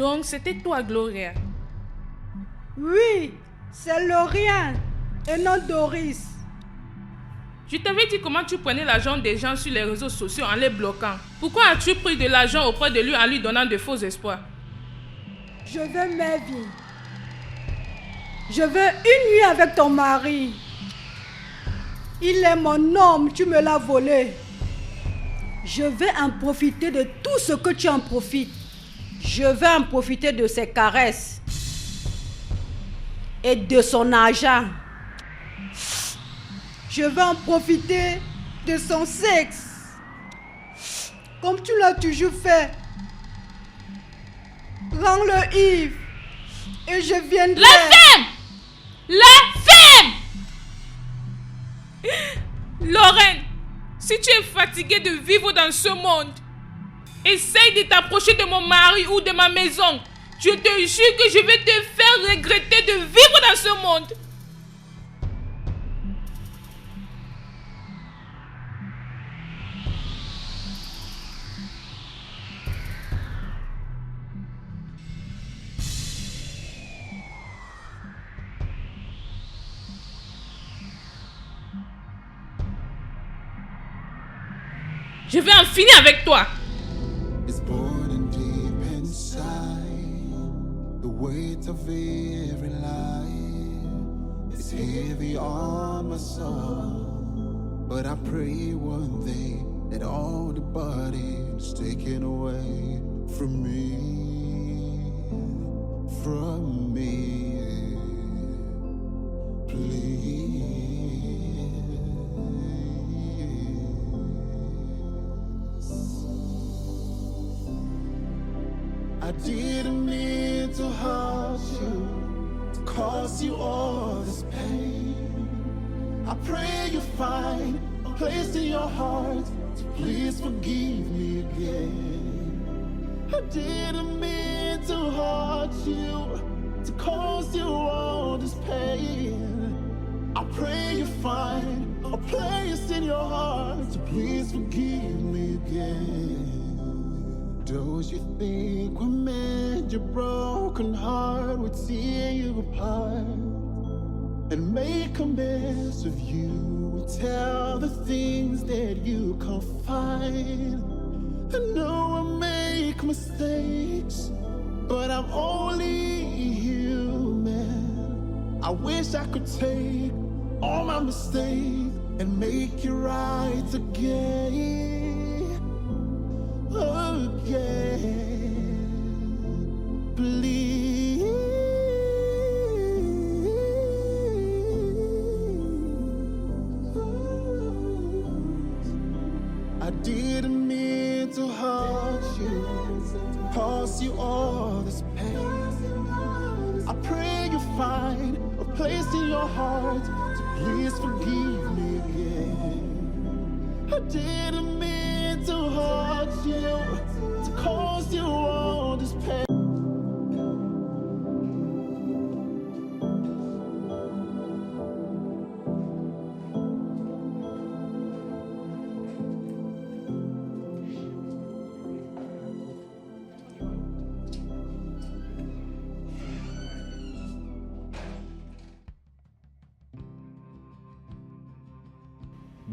Donc, c'était toi, Gloria? Oui, c'est Lorien et non Doris. Je t'avais dit comment tu prenais l'argent des gens sur les réseaux sociaux en les bloquant. Pourquoi as-tu pris de l'argent auprès de lui en lui donnant de faux espoirs? Je veux ma vie. Je veux une nuit avec ton mari. Il est mon homme, tu me l'as volé. Je vais en profiter de tout ce que tu en profites. Je vais en profiter de ses caresses et de son argent. Je vais en profiter de son sexe, comme tu l'as toujours fait. Rends-le ivre et je viendrai. La femme! La femme! Lorraine, si tu es fatiguée de vivre dans ce monde, essaye de t'approcher de mon mari ou de ma maison. Je te jure que je vais te faire regretter de vivre dans ce monde. Je vais en finir avec toi. It's burning deep inside. The weight of every lie is heavy on my soul. But I pray one day that all the bodies taken away from me, from me. Please. I didn't mean to hurt you, to cause you all this pain. I pray you find a place in your heart to please forgive me again. I didn't mean to hurt you, to cause you all this pain. I pray you find a place in your heart to please forgive me again. Don't you think what made your broken heart would tear you apart and make a mess of you, tell the things that you can't find? I know I make mistakes, but I'm only human. I wish I could take all my mistakes and make it right again. Again, please. I didn't mean to hurt you, to cause you all this pain. I pray you find a place in your heart to please forgive me again. I didn't mean to hurt you, to cause you all this pain.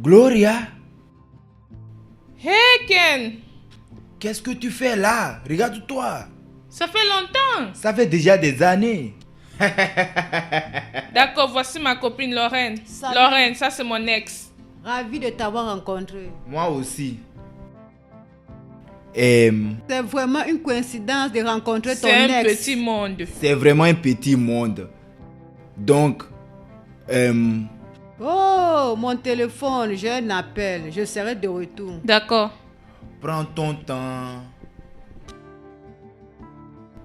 Gloria, Hey Ken, qu'est-ce que tu fais là? Regarde-toi. ça fait longtemps. Ça fait déjà des années. D'accord, voici ma copine Lorraine. Salut. Lorraine, ça c'est mon ex. Ravi de t'avoir rencontré. Moi aussi. C'est C'est vraiment une coïncidence de rencontrer ton C'est un ex. petit monde. vraiment un petit monde. Donc, Oh, mon téléphone, j'ai un appel. Je serai de retour. D'accord. prends ton temps.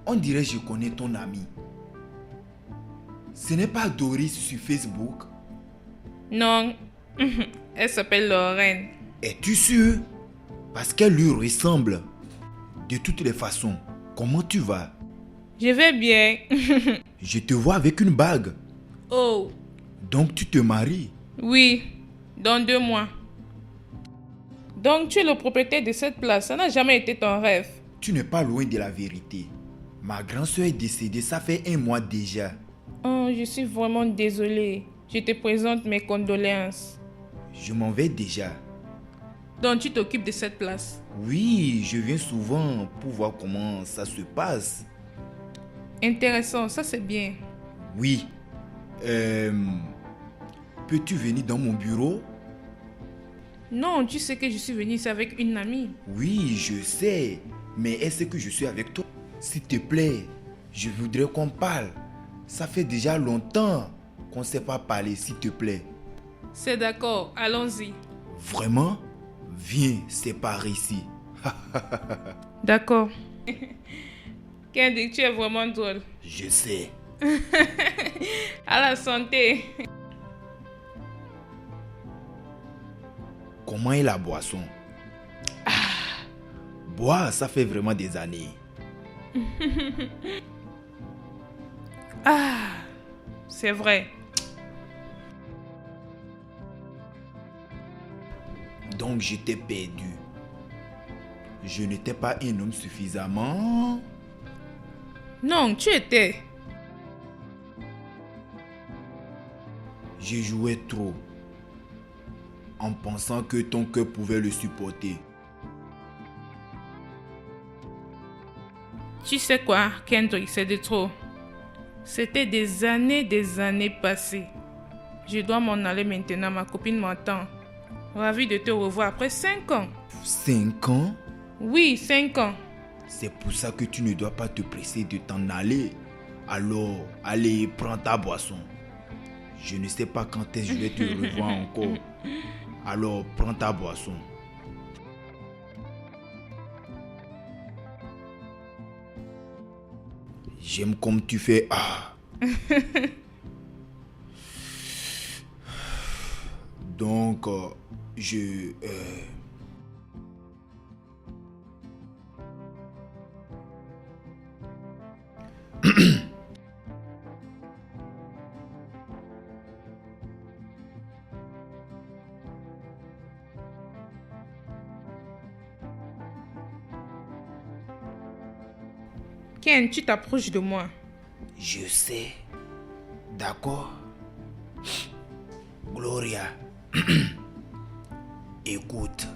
On dirait que je connais ton ami. Ce n'est pas Doris sur Facebook? Non, elle s'appelle Lorraine. Es-tu sûr? Parce qu'elle lui ressemble. De toutes les façons, comment tu vas? Je vais bien. Je te vois avec une bague. Oh, Donc tu te maries? oui, dans 2 mois. Donc tu es le propriétaire de cette place. Ça n'a jamais été ton rêve. Tu n'es pas loin de la vérité. Ma grand-sœur est décédée, ça fait 1 mois déjà. Oh, je suis vraiment désolée. Je te présente mes condoléances. Je m'en vais déjà. Donc tu t'occupes de cette place? Oui, je viens souvent pour voir comment ça se passe. Intéressant, ça c'est bien. Oui. Peux-tu venir dans mon bureau? Non, tu sais que je suis venue ici avec une amie. Oui, je sais. Mais est-ce que je suis avec toi? S'il te plaît, je voudrais qu'on parle. Ça fait déjà longtemps qu'on ne s'est pas parlé, s'il te plaît. C'est d'accord, allons-y. Vraiment? Viens, c'est par ici. D'accord. Kendi, tu es vraiment drôle. Je sais. À la santé. Comment est la boisson? Bois, ça fait vraiment des années. Ah, c'est vrai. Donc je t'ai perdu. Je n'étais pas un homme suffisamment... Non, tu étais. J'ai joué trop. En pensant que ton cœur pouvait le supporter. Tu sais quoi, Kendrick, c'est de trop. C'était des années passées. Je dois m'en aller maintenant, ma copine m'attend. Ravi de te revoir après 5 ans. 5 ans? Oui, 5 ans. C'est pour ça que tu ne dois pas te presser de t'en aller. Alors, allez, prends ta boisson. Je ne sais pas quand est-ce que je vais te revoir encore. Alors, prends ta boisson. J'aime comme tu fais. Ah. Donc, je... Ken, tu t'approches de moi. Je sais. D'accord? Gloria. Écoute.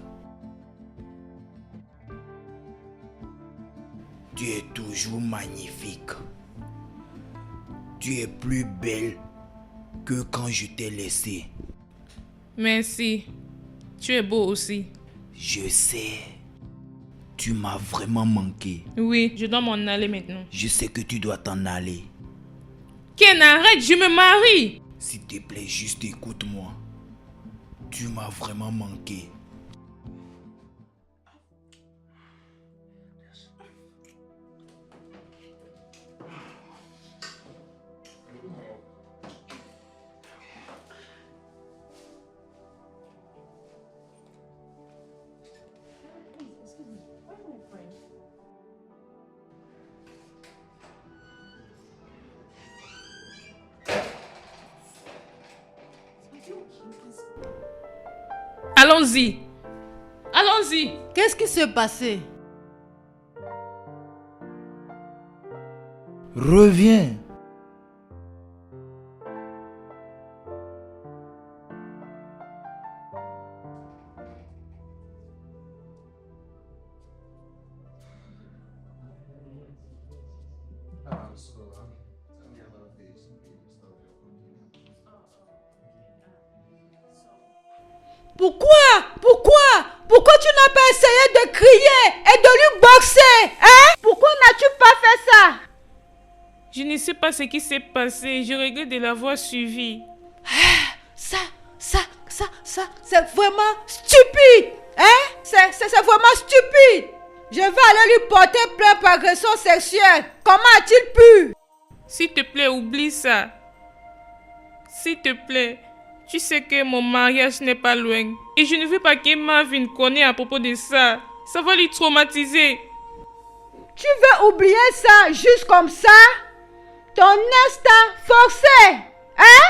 Tu es toujours magnifique. Tu es plus belle que quand je t'ai laissé. Merci. Tu es beau aussi. Je sais. Tu m'as vraiment manqué. Oui, je dois m'en aller maintenant. Je sais que tu dois t'en aller. Ken, arrête, je me marie. S'il te plaît, juste écoute-moi. Tu m'as vraiment manqué. Allons-y. Allons-y. Qu'est-ce qui s'est passé? Reviens. Pourquoi tu n'as pas essayé de crier et de lui boxer? Hein? Pourquoi n'as-tu pas fait ça? Je ne sais pas ce qui s'est passé. Je regrette de l'avoir suivi. Ça, c'est vraiment stupide. Hein? C'est vraiment stupide. Je vais aller lui porter plainte pour agression sexuelle. Comment a-t-il pu? S'il te plaît, oublie ça. S'il te plaît, tu sais que mon mariage n'est pas loin. Et je ne veux pas que Marvin connaisse à propos de ça. Ça va lui traumatiser. Tu veux oublier ça juste comme ça? Ton instinct forcé. Hein?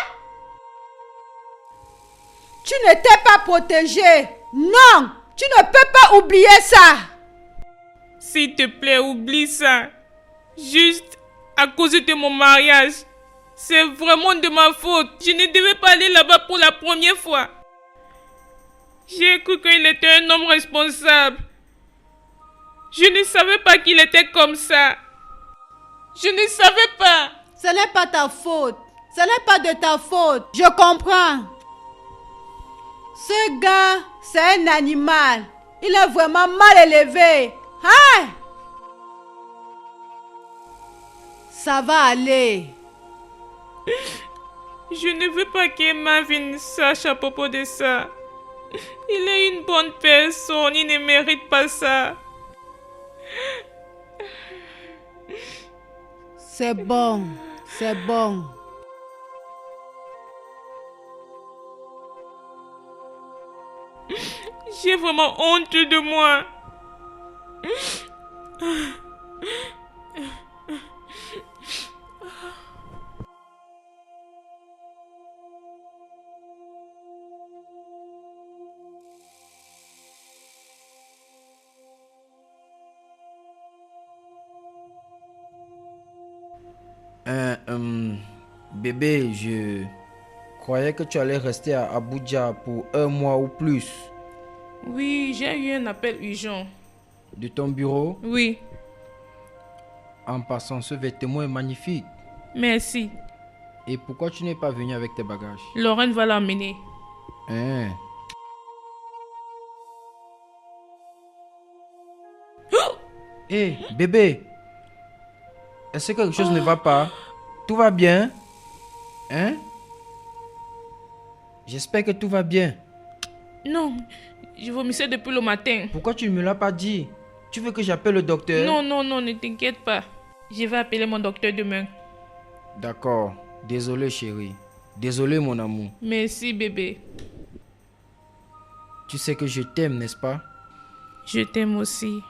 Tu n'étais pas protégé. Non, tu ne peux pas oublier ça. S'il te plaît, oublie ça. Juste à cause de mon mariage. C'est vraiment de ma faute. Je ne devais pas aller là-bas pour la première fois. J'ai cru qu'il était un homme responsable. Je ne savais pas qu'il était comme ça. Je ne savais pas. Ce n'est pas ta faute. Ce n'est pas de ta faute. Je comprends. Ce gars, c'est un animal. Il est vraiment mal élevé. Hein? Ça va aller. Je ne veux pas que Marvin sache à propos de ça. Il est une bonne personne, il ne mérite pas ça. C'est bon, c'est bon. J'ai vraiment honte de moi. Bébé, je croyais que tu allais rester à Abuja pour 1 mois ou plus. Oui, j'ai eu un appel urgent. De ton bureau? Oui, En passant, ce vêtement est magnifique. merci. Et pourquoi tu n'es pas venu avec tes bagages? Lorraine va l'emmener. Hein? Hé, bébé, est-ce que quelque chose ne va pas? Tout va bien? Hein? J'espère que tout va bien. Non, je vomissais depuis le matin. Pourquoi tu ne me l'as pas dit? Tu veux que j'appelle le docteur? Non, ne t'inquiète pas. Je vais appeler mon docteur demain. D'accord. Désolé, chérie. Désolé, mon amour. Merci, bébé. Tu sais que je t'aime, n'est-ce pas? Je t'aime aussi.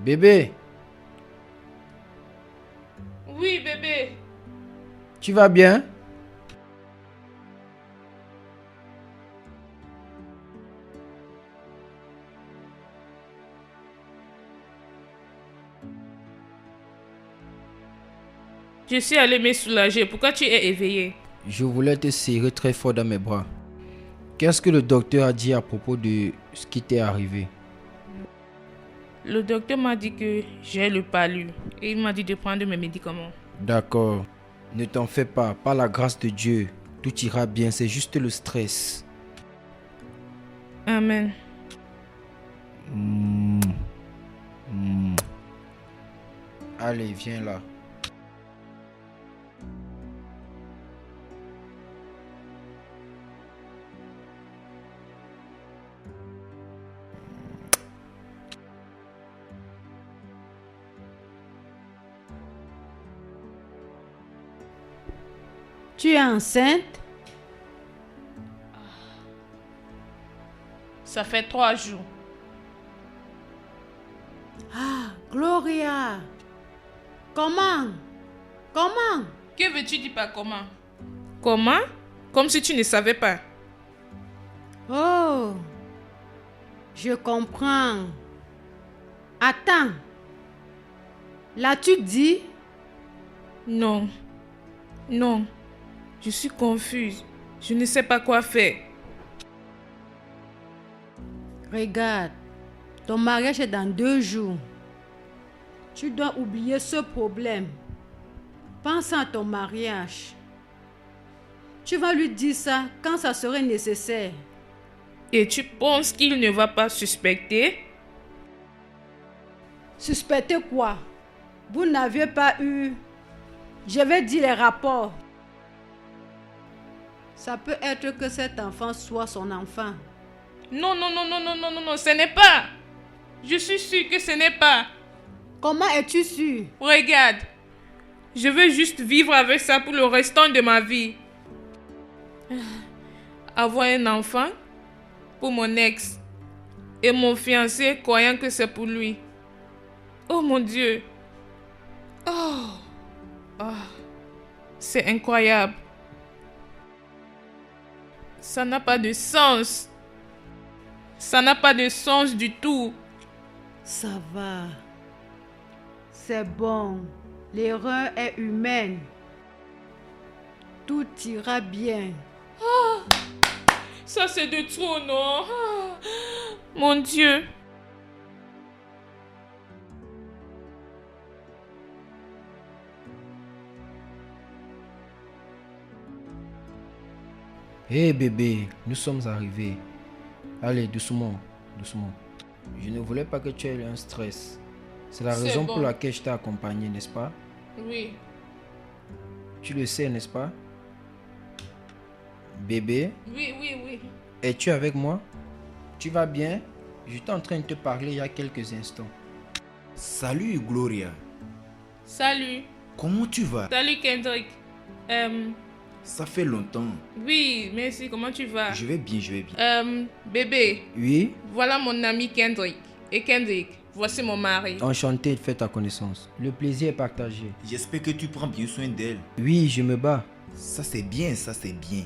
Bébé, Oui, bébé. tu vas bien? Je suis allée me soulager. Pourquoi tu es éveillé? Je voulais te serrer très fort dans mes bras. Qu'est-ce que le docteur a dit à propos de ce qui t'est arrivé? Le docteur m'a dit que j'ai le palu et il m'a dit de prendre mes médicaments. D'accord. Ne t'en fais pas, par la grâce de Dieu, tout ira bien, c'est juste le stress. Amen. Allez, viens là. Tu es enceinte? Ça fait 3 jours. Ah, Gloria. Comment? Comment? Que veux-tu dire par comment? Comment? Comme si tu ne savais pas. Oh, je comprends. Attends. L'as-tu dit? Non. Non. Je suis confuse. Je ne sais pas quoi faire. Regarde, ton mariage est dans 2 jours. Tu dois oublier ce problème. Pense à ton mariage. Tu vas lui dire ça quand ça serait nécessaire. Et tu penses qu'il ne va pas suspecter? Suspecter quoi? Vous n'aviez pas eu... Je vais dire les rapports. Ça peut être que cet enfant soit son enfant. Non, non, non, non, non, non, non, non, ce n'est pas. Je suis sûre que ce n'est pas. Comment es-tu sûr? Regarde. Je veux juste vivre avec ça pour le restant de ma vie. Avoir un enfant pour mon ex et mon fiancé croyant que c'est pour lui. Oh mon Dieu. Oh. Oh. C'est incroyable. Ça n'a pas de sens. Ça n'a pas de sens du tout. Ça va. C'est bon. L'erreur est humaine. Tout ira bien. Ça c'est de trop, non? Mon Dieu. Hé bébé, nous sommes arrivés. Allez, doucement, doucement. Je ne voulais pas que tu aies un stress. C'est la C'est raison bon. pour laquelle je t'ai accompagné, n'est-ce pas? Oui. Tu le sais, n'est-ce pas? Bébé, Oui, oui, oui. es-tu avec moi? Tu vas bien? J'étais en train de te parler il y a quelques instants. Salut Gloria. Salut. Comment tu vas? Salut Kendrick. Ça fait longtemps. Oui, merci. Comment tu vas? Je vais bien, je vais bien. Bébé, Oui? voilà mon ami Kendrick. Et Kendrick, voici mon mari. Enchanté de faire ta connaissance. Le plaisir est partagé. J'espère que tu prends bien soin d'elle. Oui, je me bats. Ça c'est bien, ça c'est bien.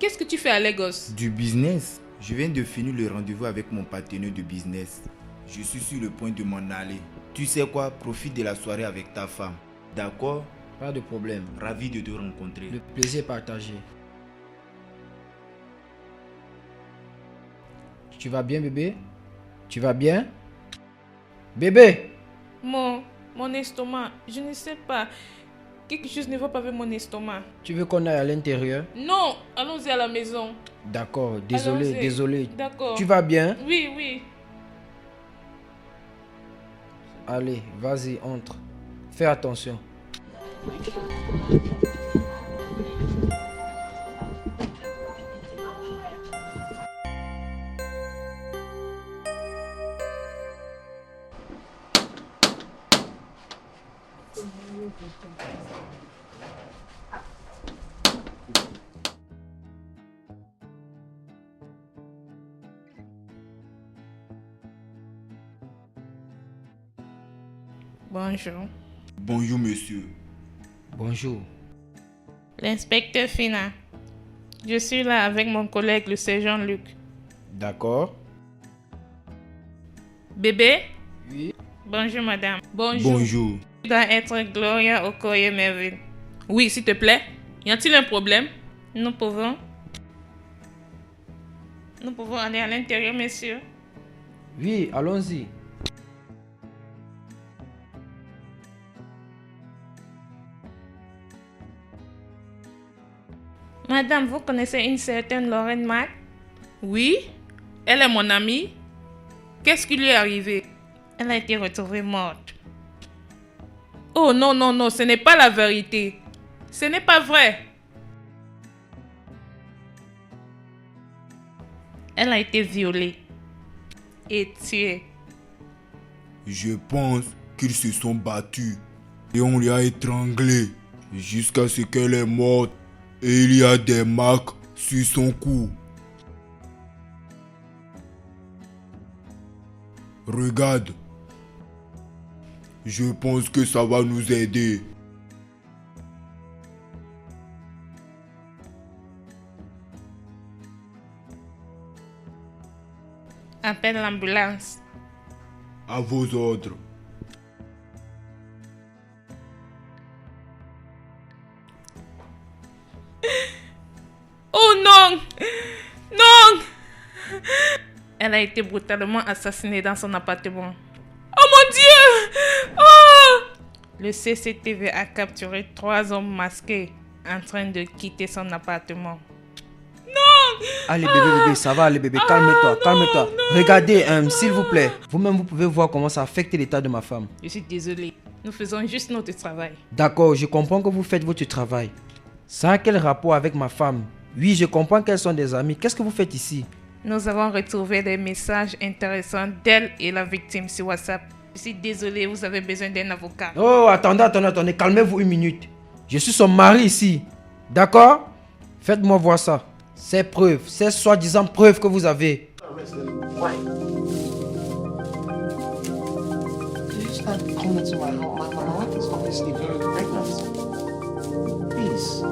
Qu'est-ce que tu fais à Lagos? Du business. Je viens de finir le rendez-vous avec mon partenaire de business. Je suis sur le point de m'en aller. Tu sais quoi? Profite de la soirée avec ta femme. D'accord? Pas de problème. Ravi de te rencontrer. Le plaisir est partagé. Tu vas bien, bébé? Tu vas bien? Bébé! Mon estomac, je ne sais pas. Quelque chose ne va pas avec mon estomac. Tu veux qu'on aille à l'intérieur? Non, allons-y à la maison. D'accord, désolé, Allons-y. désolé. D'accord. Tu vas bien? Oui, oui. Allez, vas-y, entre. Fais attention. Bonjour. Bonjour monsieur. Bonjour. L'inspecteur Fina. Je suis là avec mon collègue, le sergent Luc. D'accord. Bébé? Oui. Bonjour, madame. Bonjour. Bonjour. Tu dois être Gloria Okoye Mervyn. Oui, s'il te plaît. Y a-t-il un problème? Nous pouvons aller à l'intérieur, monsieur. Oui, allons-y. Madame, vous connaissez une certaine Lorraine Mac? Oui, elle est mon amie. Qu'est-ce qui lui est arrivé? Elle a été retrouvée morte. Oh non, non, non, ce n'est pas la vérité. Ce n'est pas vrai. Elle a été violée et tuée. Je pense qu'ils se sont battus et on l'a étranglée jusqu'à ce qu'elle est morte et il y a des marques sur son cou. Regarde. Je pense que ça va nous aider. Appelle l'ambulance. À vos ordres. Oh non! Non! Elle a été brutalement assassinée dans son appartement. Oh mon Dieu! Oh! Le CCTV a capturé 3 hommes masqués en train de quitter son appartement. Non! Allez bébé, ça va, allez bébé, calme-toi, calme-toi. Regardez, s'il vous plaît. Vous-même, vous pouvez voir comment ça affecte l'état de ma femme. Je suis désolée. Nous faisons juste notre travail. D'accord, je comprends que vous faites votre travail. Ça a quel rapport avec ma femme? Oui, je comprends qu'elles sont des amies. Qu'est-ce que vous faites ici? Nous avons retrouvé des messages intéressants d'elle et la victime sur WhatsApp. Je suis désolée, vous avez besoin d'un avocat. Oh, attendez, calmez-vous une minute. Je suis son mari ici. D'accord? Faites-moi voir ça. Ces preuves, ces soi-disant preuves que vous avez. Just not come into my home. My wife is obviously very pregnant. Please.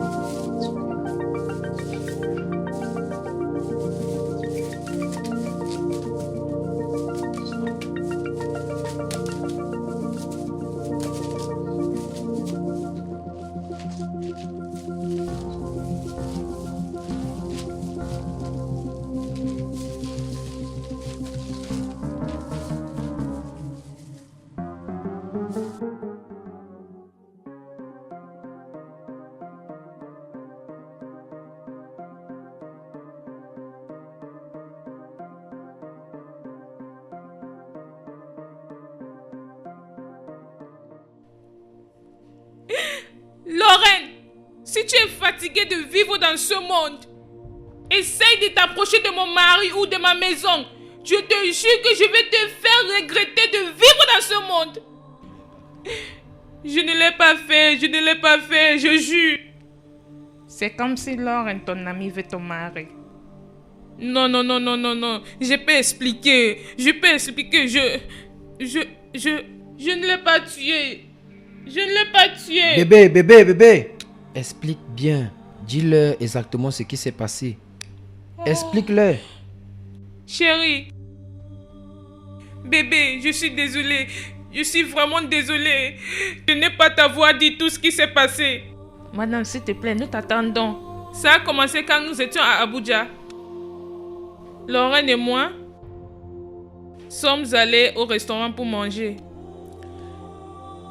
Lorraine, si tu es fatiguée de vivre dans ce monde, essaye de t'approcher de mon mari ou de ma maison. Je te jure que je vais te faire regretter de vivre dans ce monde. Je ne l'ai pas fait, je jure. C'est comme si Lorraine, ton ami, veut ton mari. Non, je peux expliquer. Je ne l'ai pas tué. Je ne l'ai pas tué. Bébé. Explique bien. Dis-leur exactement ce qui s'est passé. Explique-leur. Chérie. Bébé, je suis désolée. Je suis vraiment désolée. Je n'ai pas t'avoir dit tout ce qui s'est passé. Madame, s'il te plaît, nous t'attendons. Ça a commencé quand nous étions à Abuja. Lorraine et moi sommes allés au restaurant pour manger.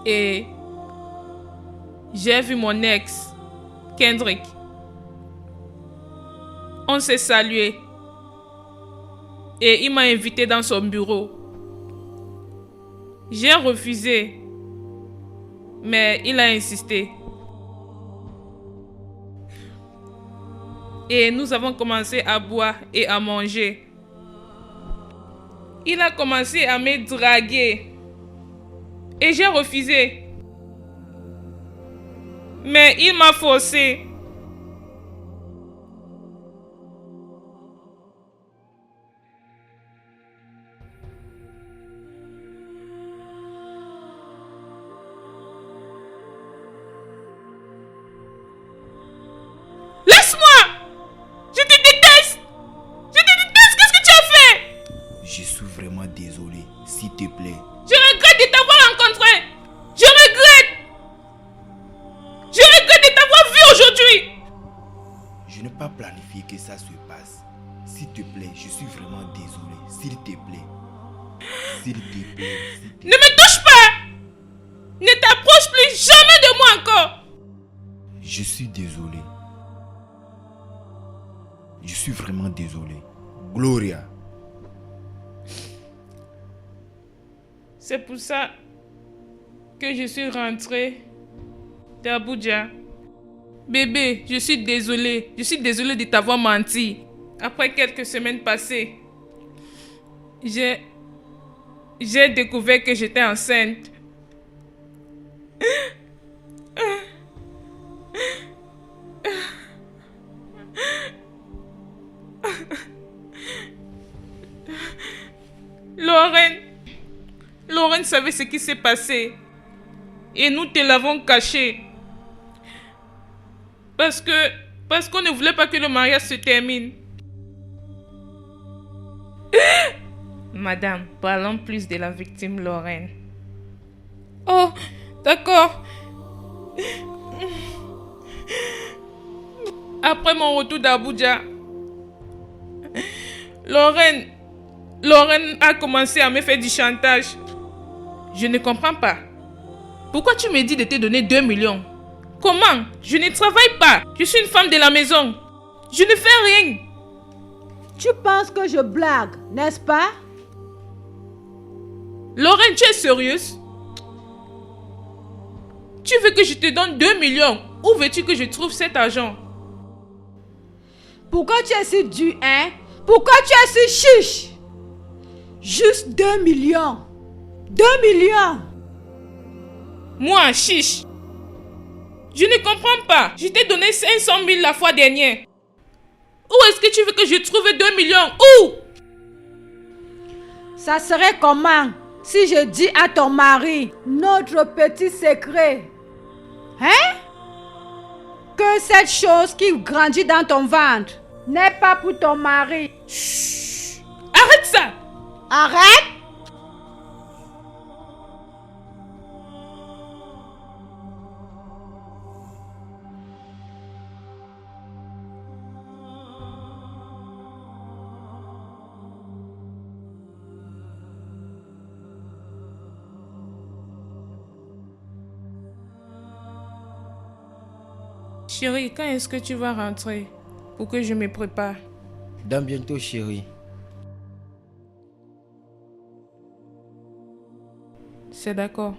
Et j'ai vu mon ex, Kendrick. On s'est salué. Et il m'a invité dans son bureau. J'ai refusé. Mais il a insisté. Et nous avons commencé à boire et à manger. Il a commencé à me draguer. Et j'ai refusé. Mais il m'a forcé. Laisse-moi! Je te déteste! Qu'est-ce que tu as fait? Je suis vraiment désolé, s'il te plaît. Je regrette de t'avoir rencontré. Je regrette de t'avoir vu aujourd'hui. Je n'ai pas planifié que ça se passe. S'il te plaît, je suis vraiment désolé. S'il te plaît. Ne me touche pas. Ne t'approche plus jamais de moi encore. Je suis désolé. Je suis vraiment désolé. Gloria. C'est pour ça que je suis rentrée d'Abuja. Bébé, je suis désolée. Je suis désolée de t'avoir menti. Après quelques semaines passées, j'ai découvert que j'étais enceinte. Lorraine savait ce qui s'est passé. Et nous te l'avons caché. Parce qu'on ne voulait pas que le mariage se termine. Madame, parlons plus de la victime Lorraine. Oh, d'accord. Après mon retour d'Abuja, Lorraine a commencé à me faire du chantage. Je ne comprends pas. Pourquoi tu me dis de te donner 2 millions? Comment? Je ne travaille pas. Je suis une femme de la maison. Je ne fais rien. Tu penses que je blague, n'est-ce pas? Lorraine, tu es sérieuse? Tu veux que je te donne 2 millions? Où veux-tu que je trouve cet argent? Pourquoi tu es si dur, hein? Pourquoi tu es si chiche? Juste 2 millions. 2 millions. Moi, chiche. Je ne comprends pas. Je t'ai donné 500 000 la fois dernière. Où est-ce que tu veux que je trouve 2 millions? Où? Ça serait comment si je dis à ton mari notre petit secret? Hein? Que cette chose qui grandit dans ton ventre n'est pas pour ton mari. Chut. Arrête ça. Arrête! Chérie, quand est-ce que tu vas rentrer pour que je me prépare? Dans bientôt, chérie. C'est d'accord.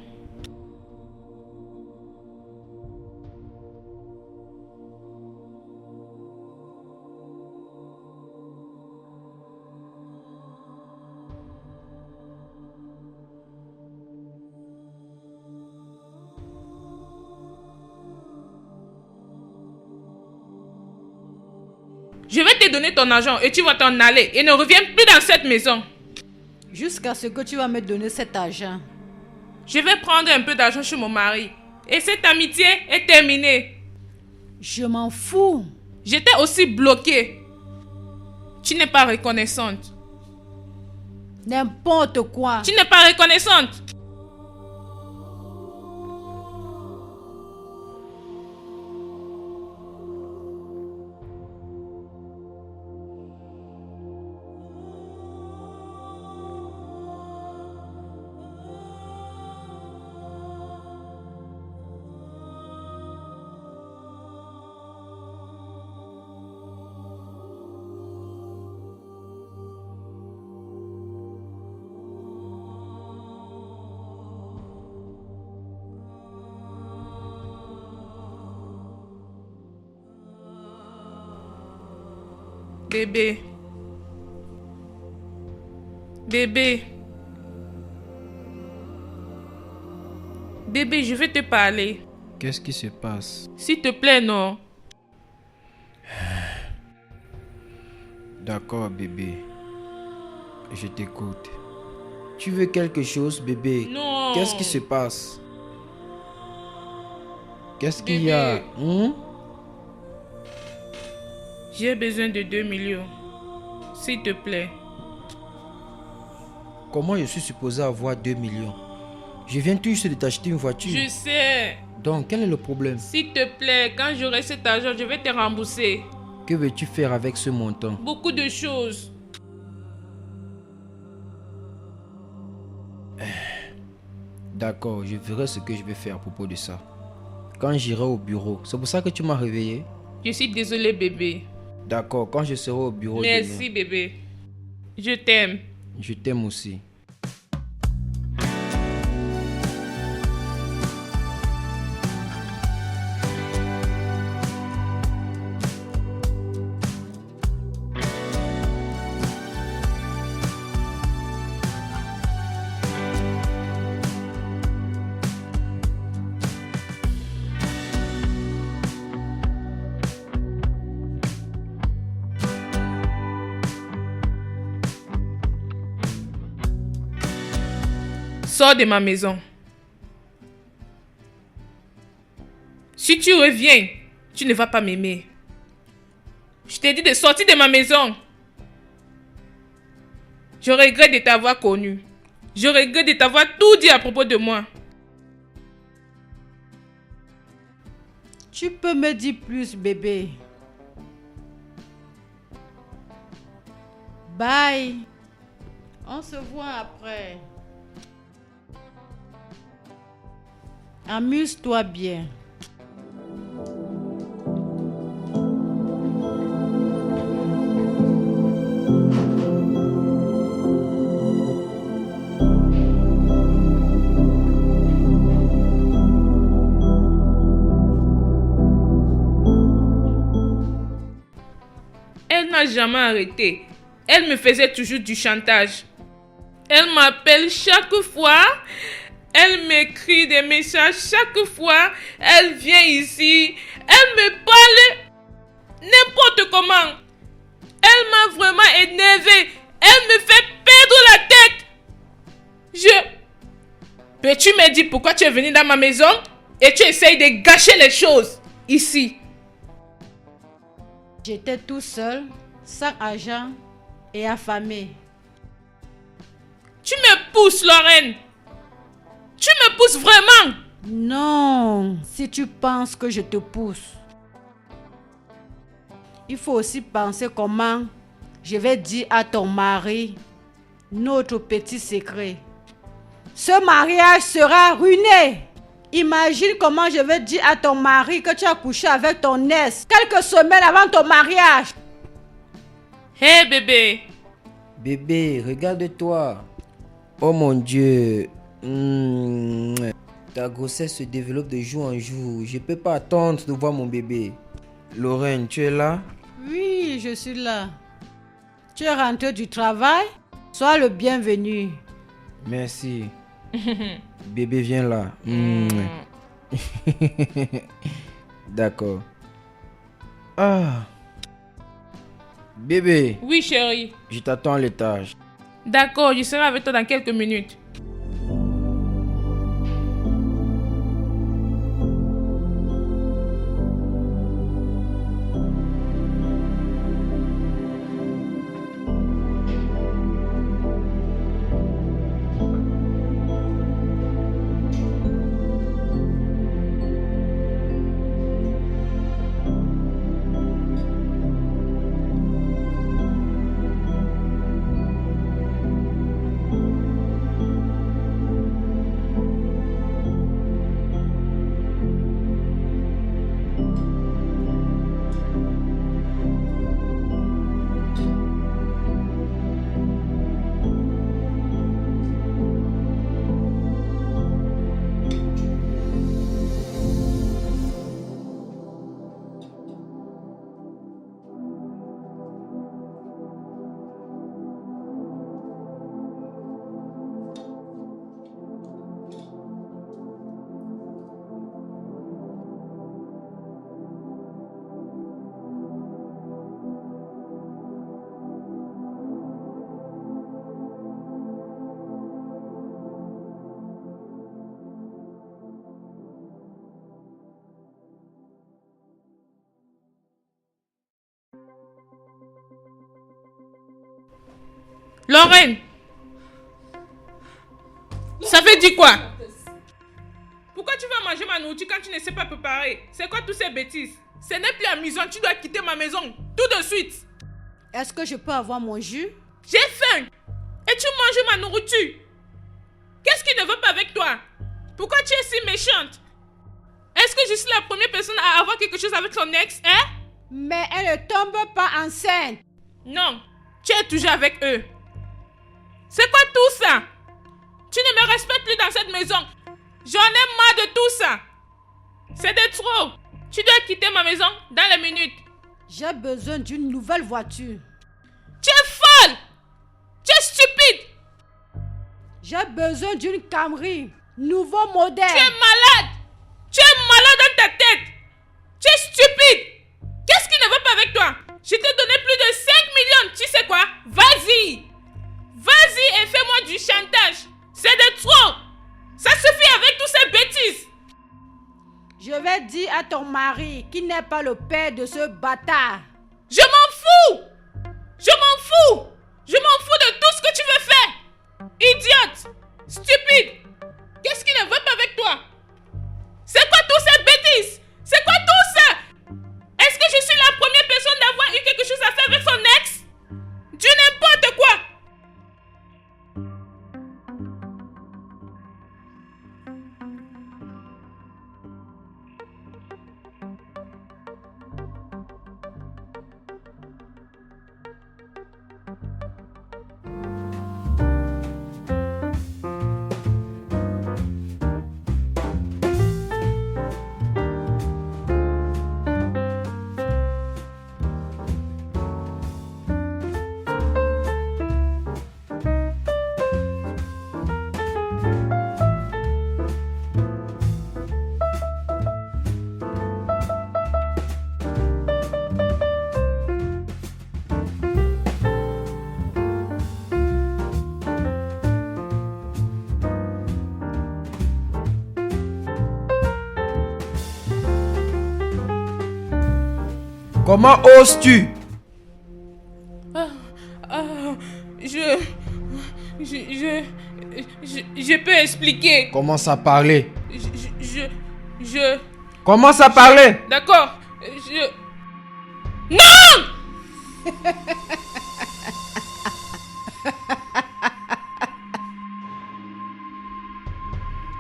Je vais te donner ton argent et tu vas t'en aller et ne reviens plus dans cette maison. Jusqu'à ce que tu vas me donner cet argent. Je vais prendre un peu d'argent chez mon mari. Et cette amitié est terminée. Je m'en fous. J'étais aussi bloquée. Tu n'es pas reconnaissante. N'importe quoi. Tu n'es pas reconnaissante. Bébé. Bébé. Bébé, je vais te parler. Qu'est-ce qui se passe? S'il te plaît, non. D'accord, bébé. Je t'écoute. Tu veux quelque chose, bébé? Non. Qu'est-ce qui se passe? Qu'est-ce qu'il y a? J'ai besoin de 2 millions. S'il te plaît. Comment je suis supposé avoir 2 millions? Je viens tout juste de t'acheter une voiture. Je sais. Donc, quel est le problème? S'il te plaît, quand j'aurai cet argent, je vais te rembourser. Que veux-tu faire avec ce montant? Beaucoup de choses. D'accord, je verrai ce que je vais faire à propos de ça. Quand j'irai au bureau, c'est pour ça que tu m'as réveillé? Je suis désolée, bébé. D'accord, quand je serai au bureau Merci, bébé. Je t'aime. demain, je t'aime aussi. Sors de ma maison. Si tu reviens, tu ne vas pas m'aimer. Je t'ai dit de sortir de ma maison. Je regrette de t'avoir connu. Je regrette de t'avoir tout dit à propos de moi. Tu peux me dire plus, bébé. Bye. On se voit après. Amuse-toi bien. Elle n'a jamais arrêté. Elle me faisait toujours du chantage. Elle m'appelle chaque fois. Elle m'écrit des messages chaque fois. Elle vient ici. Elle me parle n'importe comment. Elle m'a vraiment énervé. Elle me fait perdre la tête. Peux-tu me dire pourquoi tu es venu dans ma maison et tu essayes de gâcher les choses ici? J'étais tout seul, sans argent et affamé. Tu me pousses, Lorraine. Tu me pousses vraiment. Non, si tu penses que je te pousse, il faut aussi penser comment je vais dire à ton mari notre petit secret. Ce mariage sera ruiné. Imagine comment je vais dire à ton mari que tu as couché avec ton ex quelques semaines avant ton mariage. Hé, bébé. Bébé, regarde-toi. Oh mon Dieu. Ta grossesse se développe de jour en jour. Je peux pas attendre de voir mon bébé. Lorraine, tu es là? Oui, je suis là. Tu es rentré du travail? Sois le bienvenu. Merci. Bébé, viens là. D'accord. Ah. Bébé, Oui, chérie. je t'attends à l'étage. D'accord, je serai avec toi dans quelques minutes. Lorraine, ça veut dire quoi? Pourquoi tu vas manger ma nourriture quand tu ne sais pas préparer? C'est quoi toutes ces bêtises? Ce n'est plus amusant, tu dois quitter ma maison tout de suite. Est-ce que je peux avoir mon jus? J'ai faim et tu manges ma nourriture. Qu'est-ce qui ne va pas avec toi? Pourquoi tu es si méchante? Est-ce que je suis la première personne à avoir quelque chose avec son ex, hein? Mais elle ne tombe pas enceinte. Non, tu es toujours avec eux. C'est quoi tout ça? Tu ne me respectes plus dans cette maison. J'en ai marre de tout ça. C'est de trop. Tu dois quitter ma maison dans les minutes. J'ai besoin d'une nouvelle voiture. Tu es folle. Tu es stupide. J'ai besoin d'une Camry. Nouveau modèle. Tu es malade. Tu es malade dans ta tête. Tu es stupide. Qu'est-ce qui ne va pas avec toi? Je t'ai donné plus de 5 millions. Tu sais quoi? Vas-y. Vas-y et fais-moi du chantage. C'est de trop. Ça suffit avec toutes ces bêtises. Je vais dire à ton mari qu'il n'est pas le père de ce bâtard. Je m'en fous. Je m'en fous. Je m'en fous de tout ce que tu veux faire. Idiote. Stupide. Qu'est-ce qui ne va pas avec toi? C'est quoi toutes ces bêtises? C'est quoi tout ça? Est-ce que je suis la première personne d'avoir eu quelque chose à faire avec son ex? Du n'importe quoi. Comment oses-tu? Je peux expliquer. Commence à parler. Je... Commence à parler. D'accord. Non!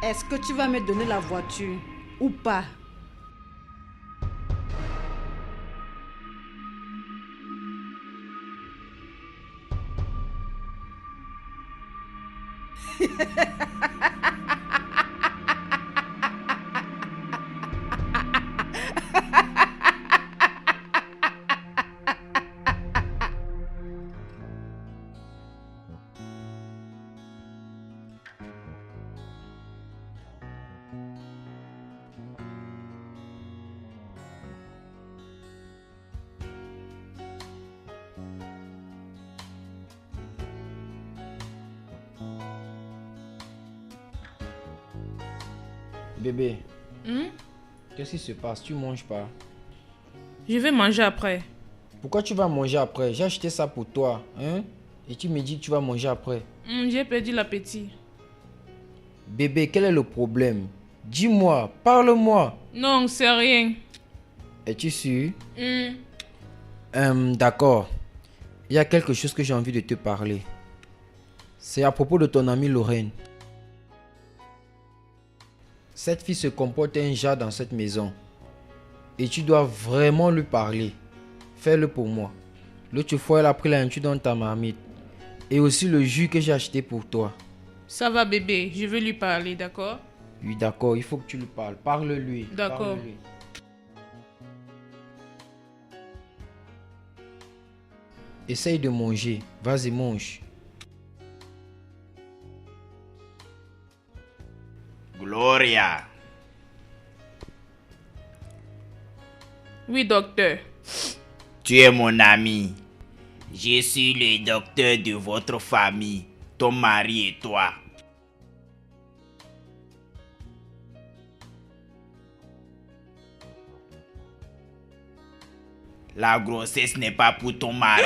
Est-ce que tu vas me donner la voiture ou pas? Bébé, qu'est-ce qui se passe? Tu manges pas? Je vais manger après. Pourquoi tu vas manger après? J'ai acheté ça pour toi, hein? Et tu me dis que tu vas manger après. J'ai perdu l'appétit. Bébé, quel est le problème? Dis-moi, parle-moi. Non, c'est rien. Es-tu sûr? D'accord. Il y a quelque chose que j'ai envie de te parler. C'est à propos de ton amie Lorraine. Cette fille se comporte un genre dans cette maison. Et tu dois vraiment lui parler. Fais-le pour moi. L'autre fois, elle a pris la nourriture dans ta marmite. Et aussi le jus que j'ai acheté pour toi. Ça va bébé, je vais lui parler, d'accord? Oui, d'accord, il faut que tu lui parles. Parle-lui. D'accord. Parle-lui. Essaye de manger. Vas-y, mange. Gloria. Oui, docteur. Tu es mon ami. Je suis le docteur de votre famille, ton mari et toi. La grossesse n'est pas pour ton mari.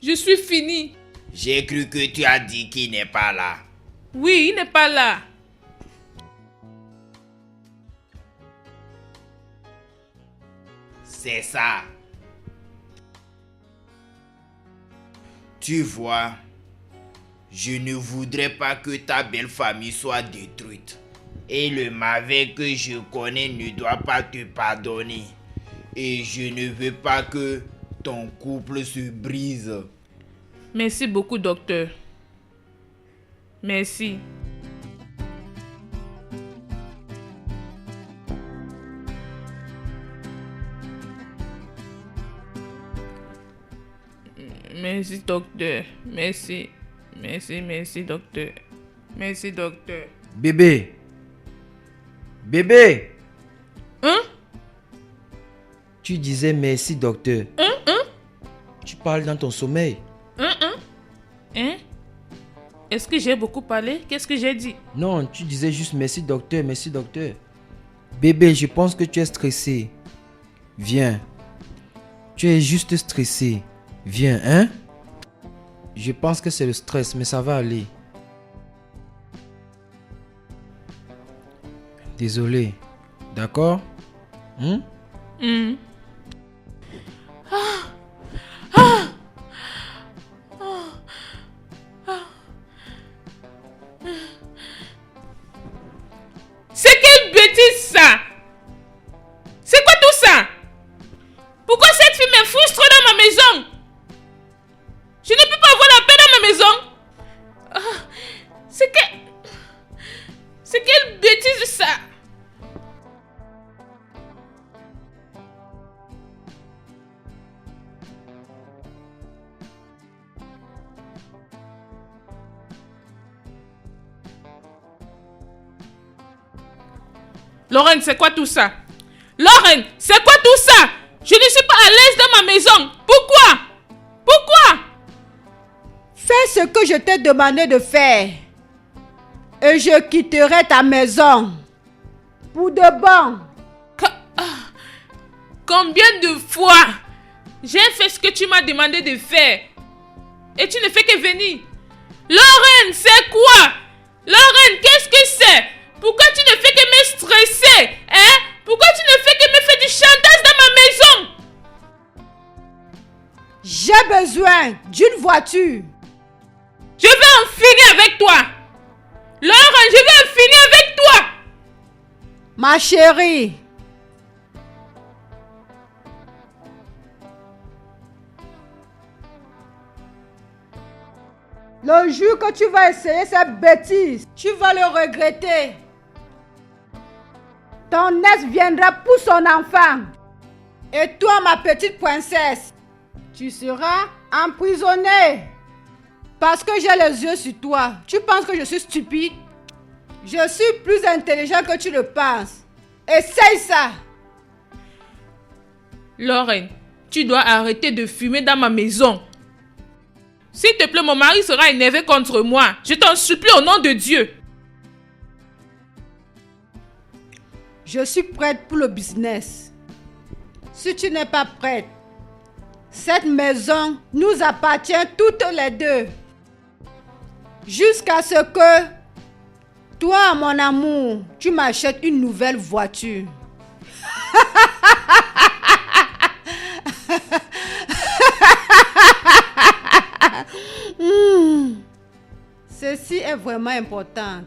Je suis fini. J'ai cru que tu as dit qu'il n'est pas là. Oui, il n'est pas là. C'est ça. Tu vois, je ne voudrais pas que ta belle famille soit détruite. Et le mauvais que je connais ne doit pas te pardonner. Et je ne veux pas que ton couple se brise. Merci beaucoup, docteur. Merci. Merci, docteur. Merci. Merci, docteur. Merci, docteur. Bébé. Bébé. Hein? Tu disais merci, docteur. Tu parles dans ton sommeil. Hein? Est-ce que j'ai beaucoup parlé? Qu'est-ce que j'ai dit? Non, tu disais juste merci, docteur, merci, docteur. Bébé, je pense que tu es stressé. Viens. Tu es juste stressé. Viens, hein? Je pense que c'est le stress, mais ça va aller. Désolé. D'accord? C'est quelle bêtise ça? C'est quoi tout ça? Pourquoi cette fille me frustre dans ma maison? Je ne peux pas avoir la paix dans ma maison. C'est quelle bêtise ça? Lorraine, c'est quoi tout ça? Lorraine, c'est quoi tout ça? Je ne suis pas à l'aise dans ma maison. Pourquoi? Fais ce que je t'ai demandé de faire. Et je quitterai ta maison. Pour de bon. Combien de fois j'ai fait ce que tu m'as demandé de faire et tu ne fais que venir? Lorraine, c'est quoi? Lorraine, qu'est-ce que c'est? Pourquoi tu ne fais que me stresser? Hein? Pourquoi tu ne fais que me faire du chantage dans ma maison? J'ai besoin d'une voiture. Je vais en finir avec toi. Lorraine, je vais en finir avec toi. Ma chérie. Le jour que tu vas essayer cette bêtise, tu vas le regretter. Ton ex viendra pour son enfant. Et toi, ma petite princesse, tu seras emprisonnée. Parce que j'ai les yeux sur toi. Tu penses que je suis stupide? Je suis plus intelligent que tu le penses. Essaye ça. Lorraine, tu dois arrêter de fumer dans ma maison. S'il te plaît, mon mari sera énervé contre moi. Je t'en supplie au nom de Dieu. Je suis prête pour le business. Si tu n'es pas prête, cette maison nous appartient toutes les deux. Jusqu'à ce que, toi, mon amour, tu m'achètes une nouvelle voiture. Ceci est vraiment important.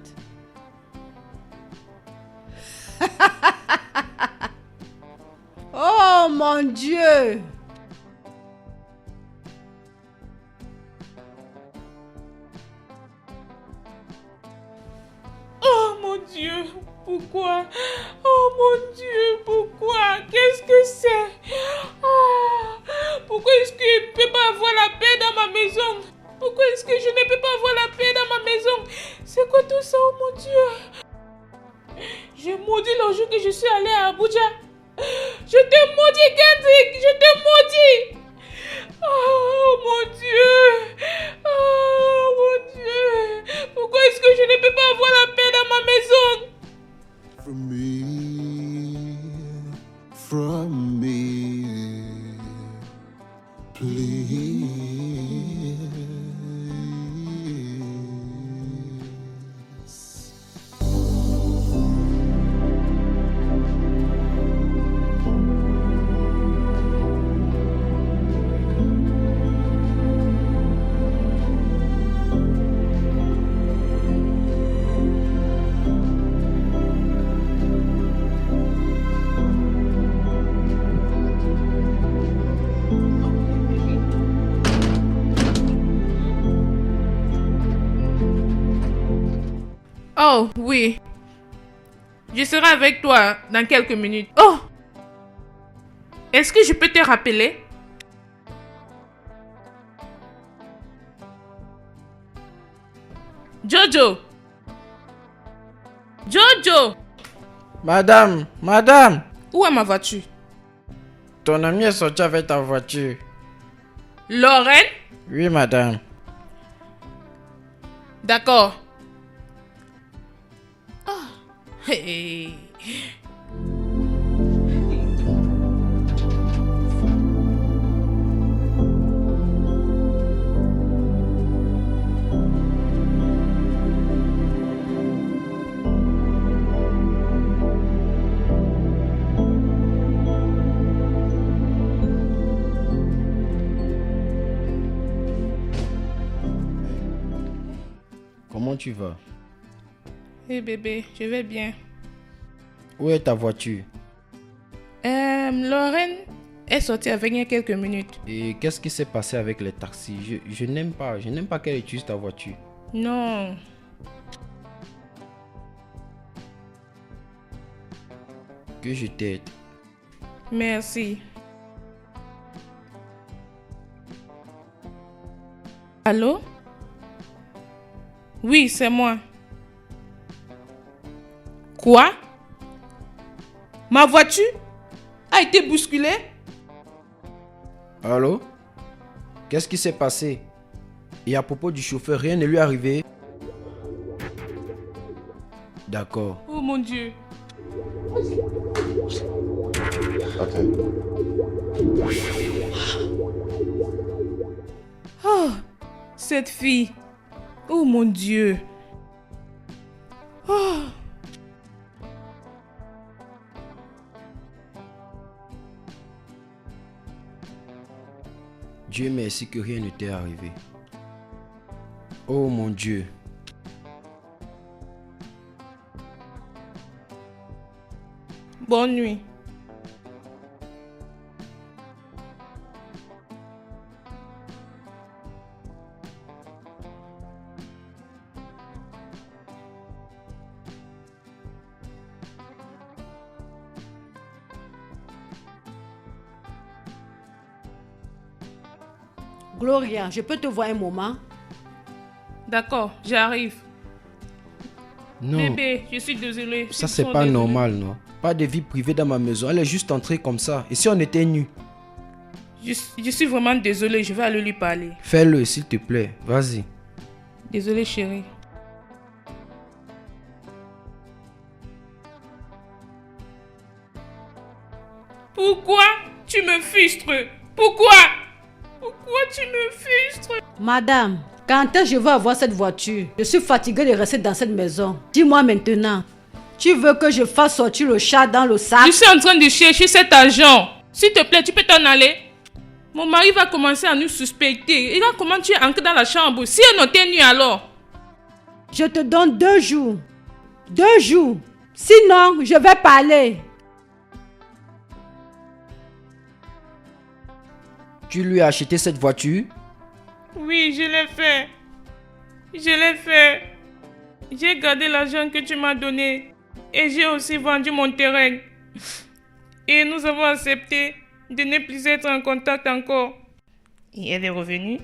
Oh mon Dieu! Oh mon Dieu, pourquoi? Oh mon Dieu, pourquoi? Qu'est-ce que c'est? Oh, pourquoi est-ce que je ne peux pas avoir la paix dans ma maison? Pourquoi est-ce que je ne peux pas avoir la paix dans ma maison? C'est quoi tout ça, oh mon Dieu? J'ai maudit le jour que je suis allée à Abuja. Je te maudis, Kendrick, je te maudis. Oh mon Dieu. Oh mon Dieu. Pourquoi est-ce que je ne peux pas avoir la paix dans ma maison? From me, please. Oh, oui. Je serai avec toi dans quelques minutes. Oh! Est-ce que je peux te rappeler? Jojo! Jojo! Madame, madame, Où est ma voiture? ton ami est sorti avec ta voiture. Lorraine? Oui, madame. D'accord. Ah. Hey. Comment tu vas? Hey bébé, je vais bien. Où est ta voiture? Lorraine est sortie avec il y a quelques minutes. Et qu'est-ce qui s'est passé avec les taxis? Je n'aime pas qu'elle utilise ta voiture. Non. Que je t'aide. Merci. Allô? Oui, c'est moi. Quoi? Ma voiture a été bousculée? Allô? Qu'est-ce qui s'est passé? Et à propos du chauffeur, rien ne lui est arrivé? D'accord. Oh mon Dieu. Okay. Oh, cette fille. Oh mon Dieu. Oh. Dieu merci que rien ne t'est arrivé. Oh mon Dieu. Bonne nuit. Gloria, je peux te voir un moment? D'accord, j'arrive. Non, Bébé, je suis désolée. ça Ils c'est sont pas désolés. normal, non. Pas de vie privée dans ma maison. Elle est juste entrée comme ça. Et si on était nus? Je suis vraiment désolée, je vais aller lui parler. Fais-le, s'il te plaît. Vas-y. Désolée, chérie. Pourquoi tu me frustres? Pourquoi tu me frustres? Madame, quand est-ce que je veux avoir cette voiture? Je suis fatiguée de rester dans cette maison. Dis-moi maintenant, tu veux que je fasse sortir le chat dans le sac? Je suis en train de chercher cet argent. S'il te plaît, tu peux t'en aller? Mon mari va commencer à nous suspecter. Et là, comment tu es entré dans la chambre? Si elle n'était nuit alors? Je te donne 2 jours. 2 jours. Sinon, je vais parler. Tu lui as acheté cette voiture? Oui, je l'ai fait. Je l'ai fait. J'ai gardé l'argent que tu m'as donné. Et j'ai aussi vendu mon terrain. Et nous avons accepté de ne plus être en contact encore. Et elle est revenue?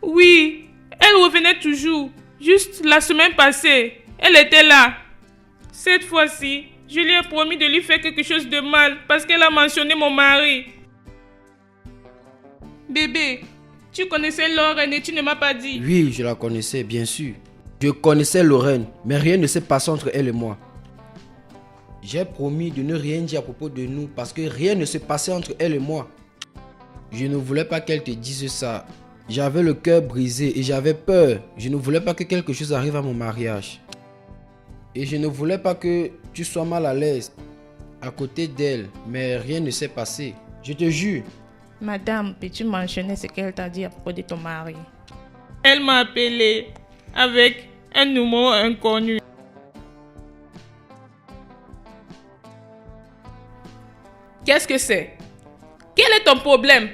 Oui, elle revenait toujours. Juste la semaine passée, elle était là. Cette fois-ci, je lui ai promis de lui faire quelque chose de mal parce qu'elle a mentionné mon mari. Bébé, tu connaissais Lorraine et tu ne m'as pas dit. Oui, je la connaissais, bien sûr. Je connaissais Lorraine, mais rien ne s'est passé entre elle et moi. J'ai promis de ne rien dire à propos de nous parce que rien ne s'est passé entre elle et moi. Je ne voulais pas qu'elle te dise ça. J'avais le cœur brisé et j'avais peur. Je ne voulais pas que quelque chose arrive à mon mariage. Et je ne voulais pas que tu sois mal à l'aise à côté d'elle, mais rien ne s'est passé. Je te jure. Madame, peux-tu mentionner ce qu'elle t'a dit à propos de ton mari? Elle m'a appelé avec un numéro inconnu. Qu'est-ce que c'est? Quel est ton problème?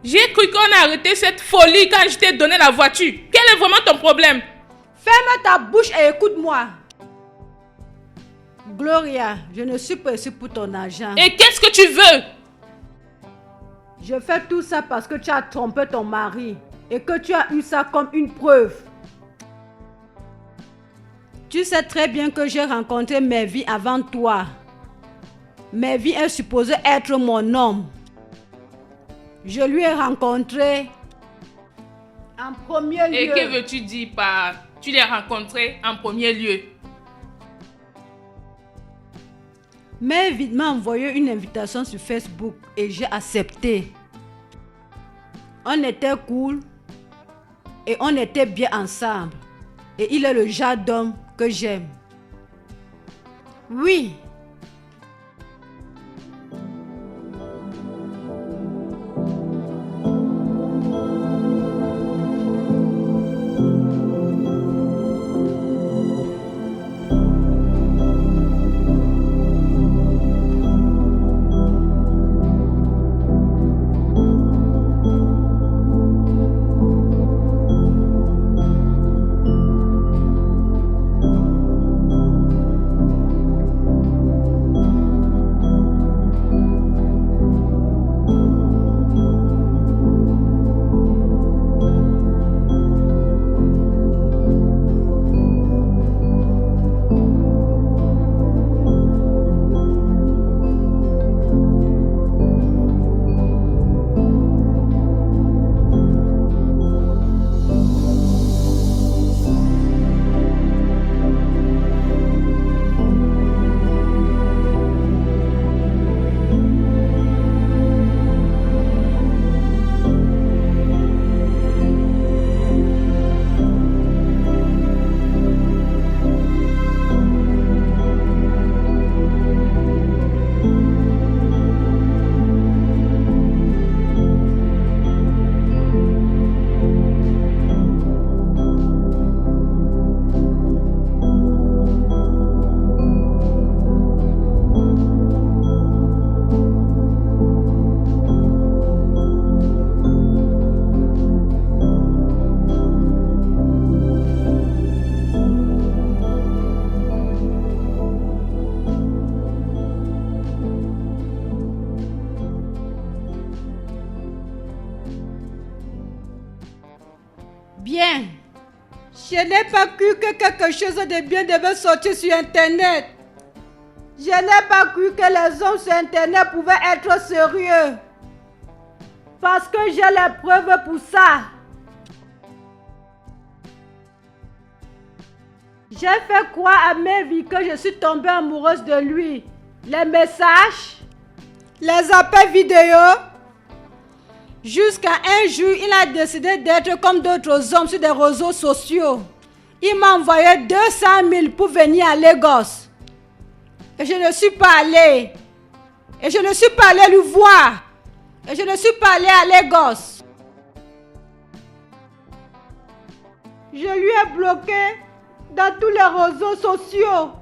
J'ai cru qu'on a arrêté cette folie quand je t'ai donné la voiture. Quel est vraiment ton problème? Ferme ta bouche et écoute-moi. Gloria, je ne suis pas ici pour ton argent. Et qu'est-ce que tu veux? Je fais tout ça parce que tu as trompé ton mari et que tu as eu ça comme une preuve. Tu sais très bien que j'ai rencontré Mervyn avant toi. Mervyn est supposé être mon homme. Je lui ai rencontré en premier lieu. Et que veux-tu dire par tu l'as rencontré en premier lieu? Mervyn m'a envoyé une invitation sur Facebook et j'ai accepté. On était cool et on était bien ensemble. Et il est le genre d'homme que j'aime. Oui. Bien. Je n'ai pas cru que quelque chose de bien devait sortir sur Internet. Je n'ai pas cru que les hommes sur Internet pouvaient être sérieux. Parce que j'ai les preuves pour ça. J'ai fait croire à Mervyn que je suis tombée amoureuse de lui. Les messages, les appels vidéo. Jusqu'à un jour, il a décidé d'être comme d'autres hommes sur des réseaux sociaux. Il m'a envoyé 200 000 pour venir à Lagos. Et je ne suis pas allée. Et je ne suis pas allée lui voir. Et je ne suis pas allée à Lagos. Je lui ai bloqué dans tous les réseaux sociaux.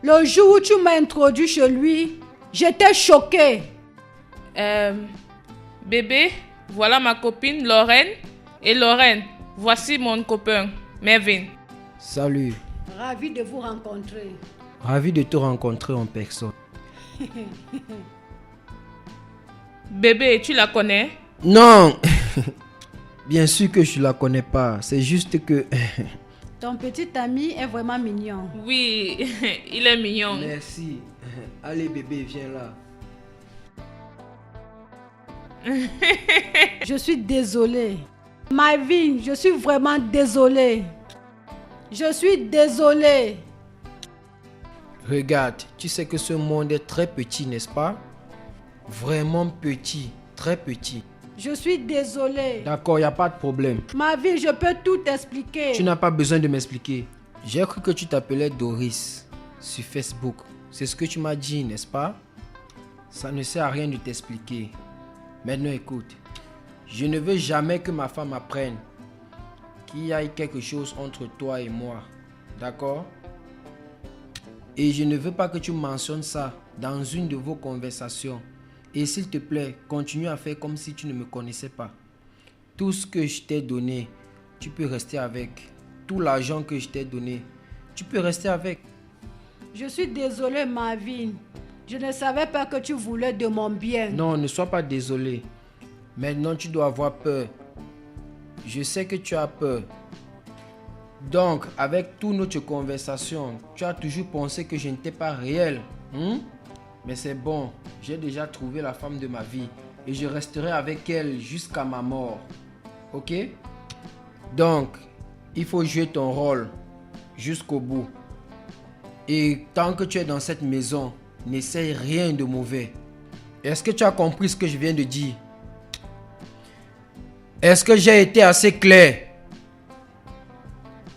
Le jour où tu m'as introduit chez lui, j'étais choquée. Bébé, voilà ma copine Lorraine. Et Lorraine, voici mon copain, Mervyn. Salut. Ravi de vous rencontrer. Ravi de te rencontrer en personne. Bébé, tu la connais? Non. Bien sûr que je la connais pas. C'est juste que... Ton petit ami est vraiment mignon. Oui, il est mignon. Merci. Allez bébé, viens là. Je suis désolée. Mervyn, je suis vraiment désolée. Je suis désolée. Regarde, tu sais que ce monde est très petit, n'est-ce pas? Vraiment petit, très petit. Je suis désolée. D'accord, il n'y a pas de problème. Mervyn, je peux tout expliquer. Tu n'as pas besoin de m'expliquer. J'ai cru que tu t'appelais Doris sur Facebook. C'est ce que tu m'as dit, n'est-ce pas? Ça ne sert à rien de t'expliquer. Maintenant écoute, je ne veux jamais que ma femme apprenne qu'il y ait quelque chose entre toi et moi. D'accord? Et je ne veux pas que tu mentionnes ça dans une de vos conversations. Et s'il te plaît, continue à faire comme si tu ne me connaissais pas. Tout ce que je t'ai donné, tu peux rester avec. Tout l'argent que je t'ai donné, Tu peux rester avec. Je suis désolée, Marvin. Je ne savais pas que tu voulais de mon bien. Non, ne sois pas désolé. Maintenant, tu dois avoir peur. Je sais que tu as peur. Donc, avec toutes notre conversation, tu as toujours pensé que je n'étais pas réel. Mais c'est bon, j'ai déjà trouvé la femme de ma vie et je resterai avec elle jusqu'à ma mort. Ok? Donc, il faut jouer ton rôle jusqu'au bout. Et tant que tu es dans cette maison, n'essaye rien de mauvais. Est-ce que tu as compris ce que je viens de dire? Est-ce que j'ai été assez clair?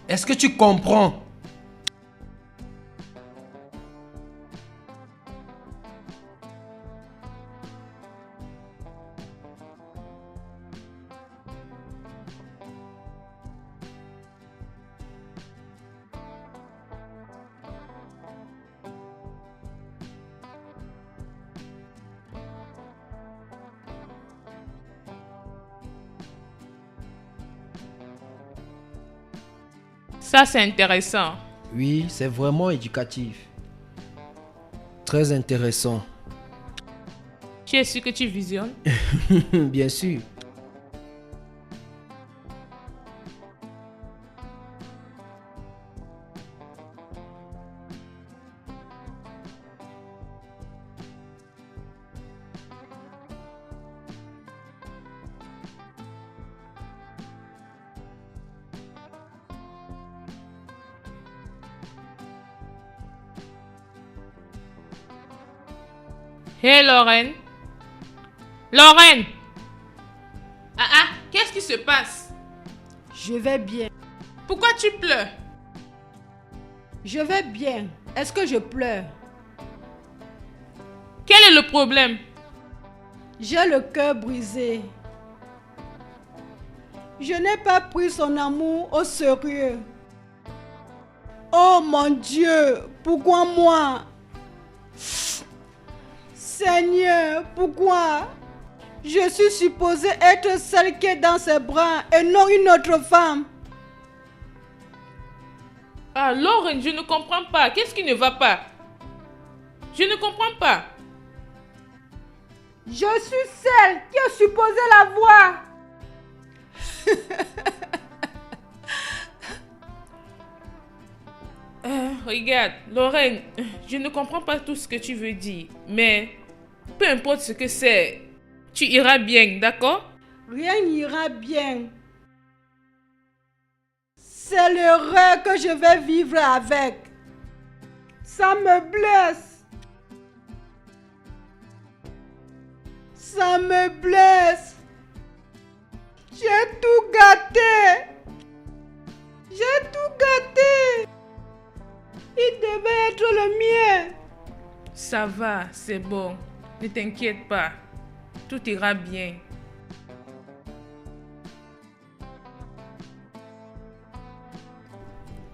Est-ce que tu comprends? Ça, c'est intéressant. Oui, c'est vraiment éducatif. Très intéressant. Tu es sûr que tu visionnes? Bien sûr. Hé, Lorraine. Lorraine! Ah, qu'est-ce qui se passe? Je vais bien. Pourquoi tu pleures? Je vais bien. Est-ce que je pleure? Quel est le problème? J'ai le cœur brisé. Je n'ai pas pris son amour au sérieux. Oh mon Dieu, pourquoi moi? Seigneur, pourquoi? Je suis supposée être celle qui est dans ses bras et non une autre femme. Ah, Lorraine, je ne comprends pas. Qu'est-ce qui ne va pas? Je ne comprends pas. Je suis celle qui est supposée la voir. Regarde, Lorraine, je ne comprends pas tout ce que tu veux dire, mais peu importe ce que c'est, tu iras bien, d'accord? Rien n'ira bien. C'est l'erreur que je vais vivre avec. Ça me blesse. Ça me blesse. J'ai tout gâté. J'ai tout gâté. Il devait être le mien. Ça va, c'est bon. Ne t'inquiète pas. Tout ira bien.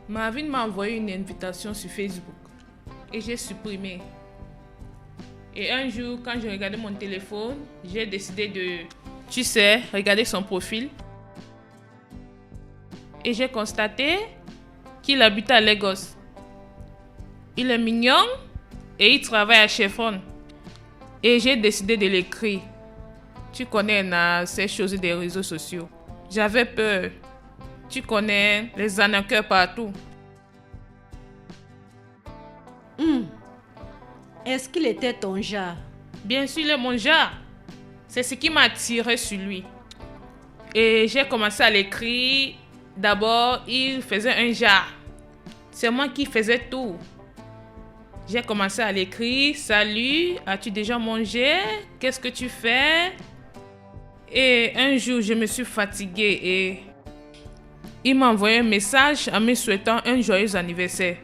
Marvin m'a envoyé une invitation sur Facebook et j'ai supprimé. Et un jour, quand j'ai regardé mon téléphone, j'ai décidé de, tu sais, regarder son profil. Et j'ai constaté qu'il habitait à Lagos. Il est mignon et il travaille à Chevron. Et j'ai décidé de l'écrire. Tu connais ces choses des réseaux sociaux. J'avais peur. Tu connais les arnaqueurs partout. Est-ce qu'il était ton genre? Bien sûr, il est mon genre. C'est ce qui m'a attiré sur lui. Et j'ai commencé à l'écrire. D'abord, il faisait un genre. C'est moi qui faisais tout. J'ai commencé à l'écrire. Salut, as-tu déjà mangé? Qu'est-ce que tu fais? Et un jour, je me suis fatiguée et il m'a envoyé un message en me souhaitant un joyeux anniversaire.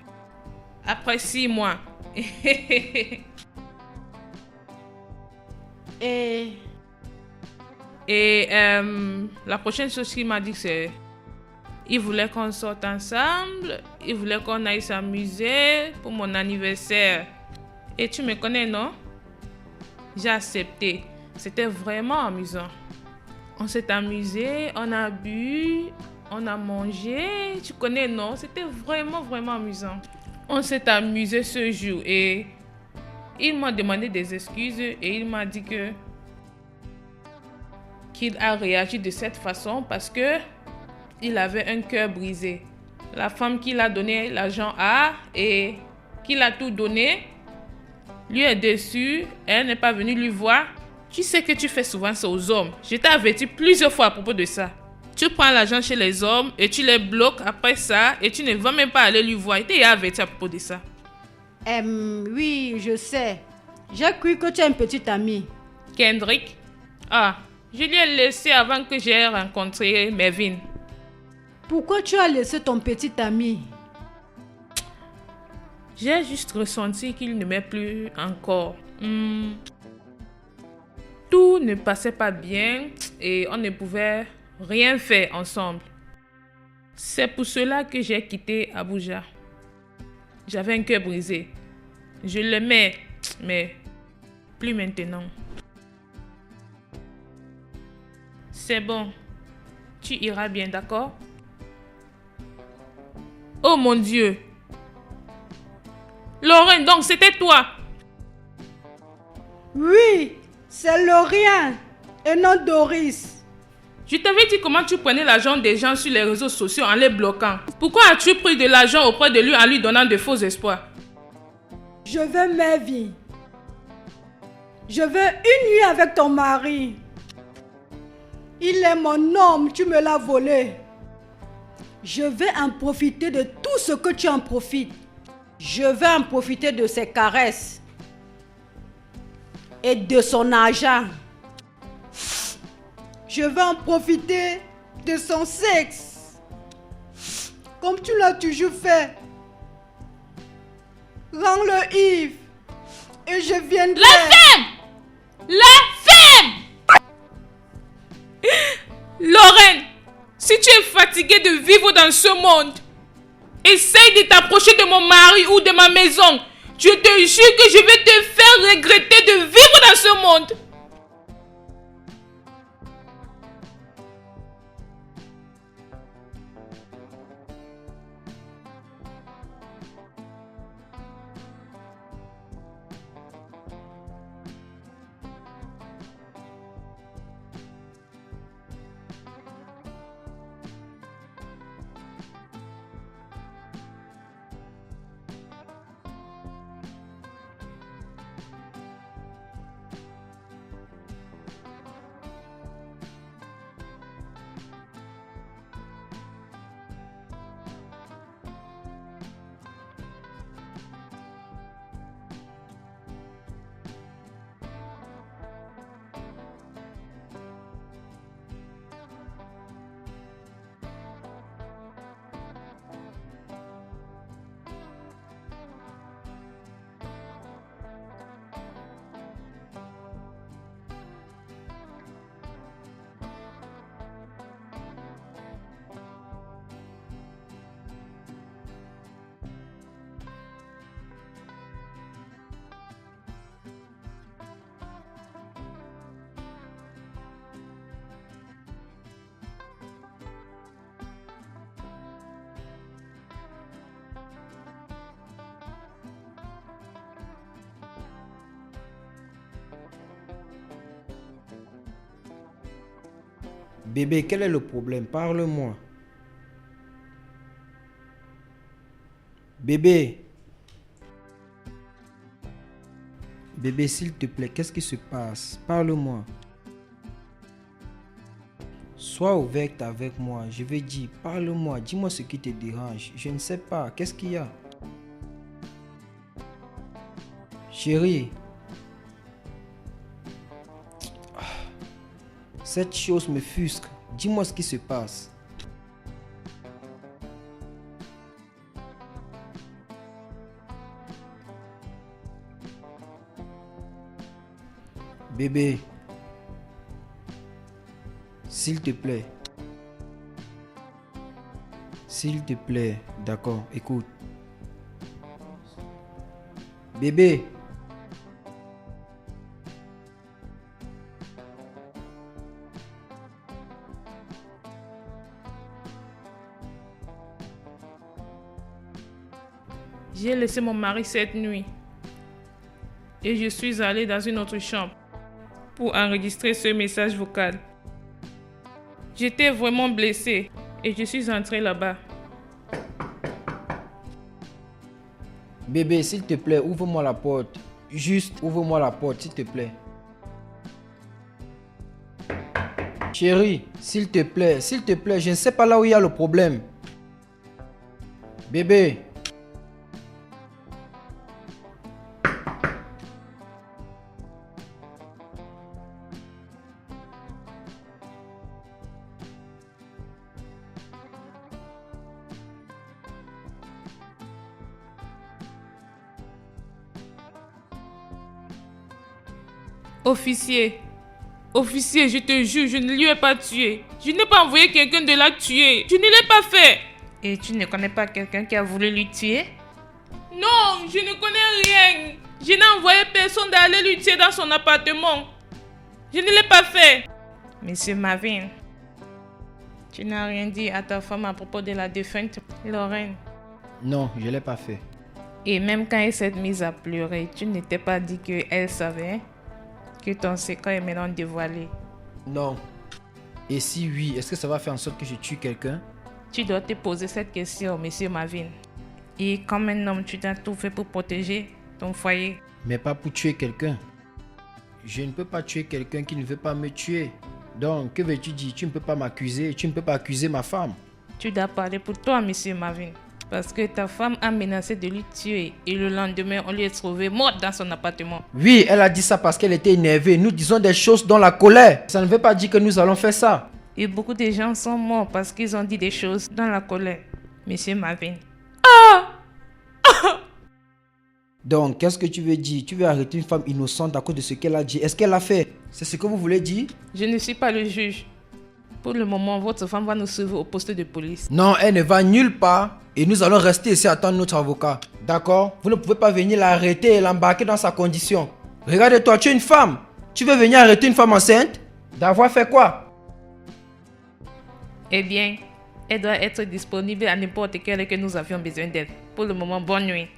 Après 6 mois. Et La prochaine chose qu'il m'a dit, c'est il voulait qu'on sorte ensemble, il voulait qu'on aille s'amuser pour mon anniversaire. Et tu me connais, non? J'ai accepté. C'était vraiment amusant. On s'est amusé, on a bu, On a mangé, tu connais, non? C'était vraiment, vraiment amusant. On s'est amusé ce jour et il m'a demandé des excuses et il m'a dit qu'il a réagi de cette façon parce que il avait un cœur brisé. La femme qui l'a donné l'argent à et qui l'a tout donné, lui est déçue, elle n'est pas venue lui voir. Tu sais que tu fais souvent ça aux hommes. Je t'ai averti plusieurs fois à propos de ça. Tu prends l'argent chez les hommes et tu les bloques après ça et tu ne vas même pas aller lui voir. Je t'ai averti à propos de ça. Oui, je sais. J'ai cru que tu es un petit ami. Kendrick? Ah, je lui ai laissé avant que j'ai rencontré Mervyn. Pourquoi tu as laissé ton petit ami? J'ai juste ressenti qu'il ne m'aimait plus encore. Tout ne passait pas bien et on ne pouvait rien faire ensemble. C'est pour cela que j'ai quitté Abuja. J'avais un cœur brisé. Je l'aimais, mais plus maintenant. C'est bon. Tu iras bien, d'accord? Oh mon Dieu! Lorraine, donc c'était toi! Oui, c'est Laurien et non Doris. Je t'avais dit comment tu prenais l'argent des gens sur les réseaux sociaux en les bloquant. Pourquoi as-tu pris de l'argent auprès de lui en lui donnant de faux espoirs? Je veux Mervyn. Je veux une nuit avec ton mari. Il est mon homme, tu me l'as volé. Je vais en profiter de tout ce que tu en profites. Je vais en profiter de ses caresses et de son argent. Je vais en profiter de son sexe, comme tu l'as toujours fait. Rends-le ivre et je viendrai. La femme! La femme! Lorraine, si tu es fatiguée de vivre dans ce monde, essaye de t'approcher de mon mari ou de ma maison. Je te jure que je vais te faire regretter de vivre dans ce monde. Bébé, quel est le problème? Parle-moi. Bébé. Bébé, s'il te plaît, qu'est-ce qui se passe? Parle-moi. Sois ouverte avec moi. Je vais dire, parle-moi. Dis-moi ce qui te dérange. Je ne sais pas. Qu'est-ce qu'il y a? Chérie. Cette chose me fusque. Dis-moi ce qui se passe. Bébé. S'il te plaît. S'il te plaît. D'accord, écoute. Bébé. J'ai laissé mon mari cette nuit. Et je suis allée dans une autre chambre pour enregistrer ce message vocal. J'étais vraiment blessée et je suis entrée là-bas. Bébé, s'il te plaît, ouvre-moi la porte. Juste ouvre-moi la porte, s'il te plaît. Chérie, s'il te plaît, je ne sais pas là où il y a le problème. Bébé. Officier, je te jure, je ne lui ai pas tué. Je n'ai pas envoyé quelqu'un de la tuer. Je ne l'ai pas fait. Et tu ne connais pas quelqu'un qui a voulu lui tuer? Non, je ne connais rien. Je n'ai envoyé personne d'aller lui tuer dans son appartement. Je ne l'ai pas fait. Monsieur Marvin, tu n'as rien dit à ta femme à propos de la défunte Lorraine? Non, je ne l'ai pas fait. Et même quand elle s'est mise à pleurer, tu ne t'es pas dit qu'elle savait que ton secret est maintenant dévoilé? Non. Et si oui, est-ce que ça va faire en sorte que je tue quelqu'un? Tu dois te poser cette question, monsieur Marvin. Et comme un homme, tu as tout fait pour protéger ton foyer. Mais pas pour tuer quelqu'un. Je ne peux pas tuer quelqu'un qui ne veut pas me tuer. Donc, que veux-tu dire? Tu ne peux pas m'accuser, tu ne peux pas accuser ma femme. Tu dois parler pour toi, monsieur Marvin. Parce que ta femme a menacé de lui tuer et le lendemain, on lui est trouvé morte dans son appartement. Oui, elle a dit ça parce qu'elle était énervée. Nous disons des choses dans la colère. Ça ne veut pas dire que nous allons faire ça. Et beaucoup de gens sont morts parce qu'ils ont dit des choses dans la colère, monsieur Marvin. Donc, qu'est-ce que tu veux dire? Tu veux arrêter une femme innocente à cause de ce qu'elle a dit? Est-ce qu'elle l'a fait? C'est ce que vous voulez dire? Je ne suis pas le juge. Pour le moment, votre femme va nous suivre au poste de police. Non, elle ne va nulle part. Et nous allons rester ici attendre notre avocat. D'accord? Vous ne pouvez pas venir l'arrêter et l'embarquer dans sa condition. Regarde-toi, tu es une femme. Tu veux venir arrêter une femme enceinte? D'avoir fait quoi? Eh bien, elle doit être disponible à n'importe quelle heure que nous avions besoin d'elle. Pour le moment, bonne nuit.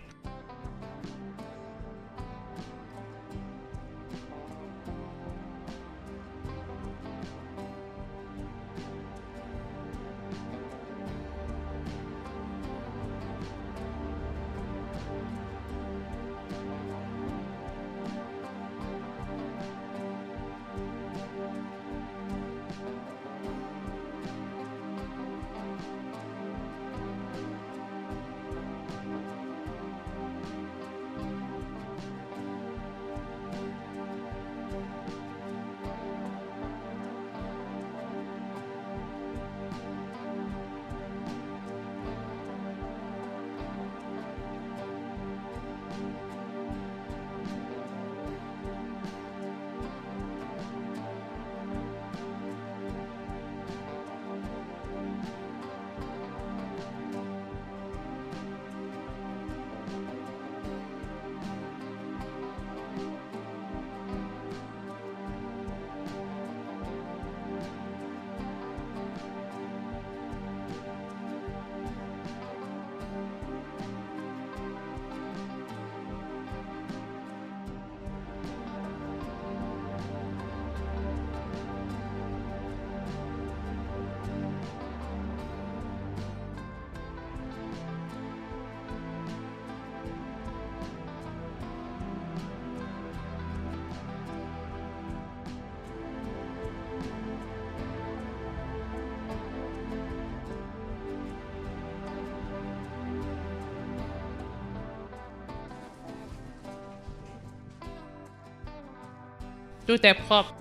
Tout est propre.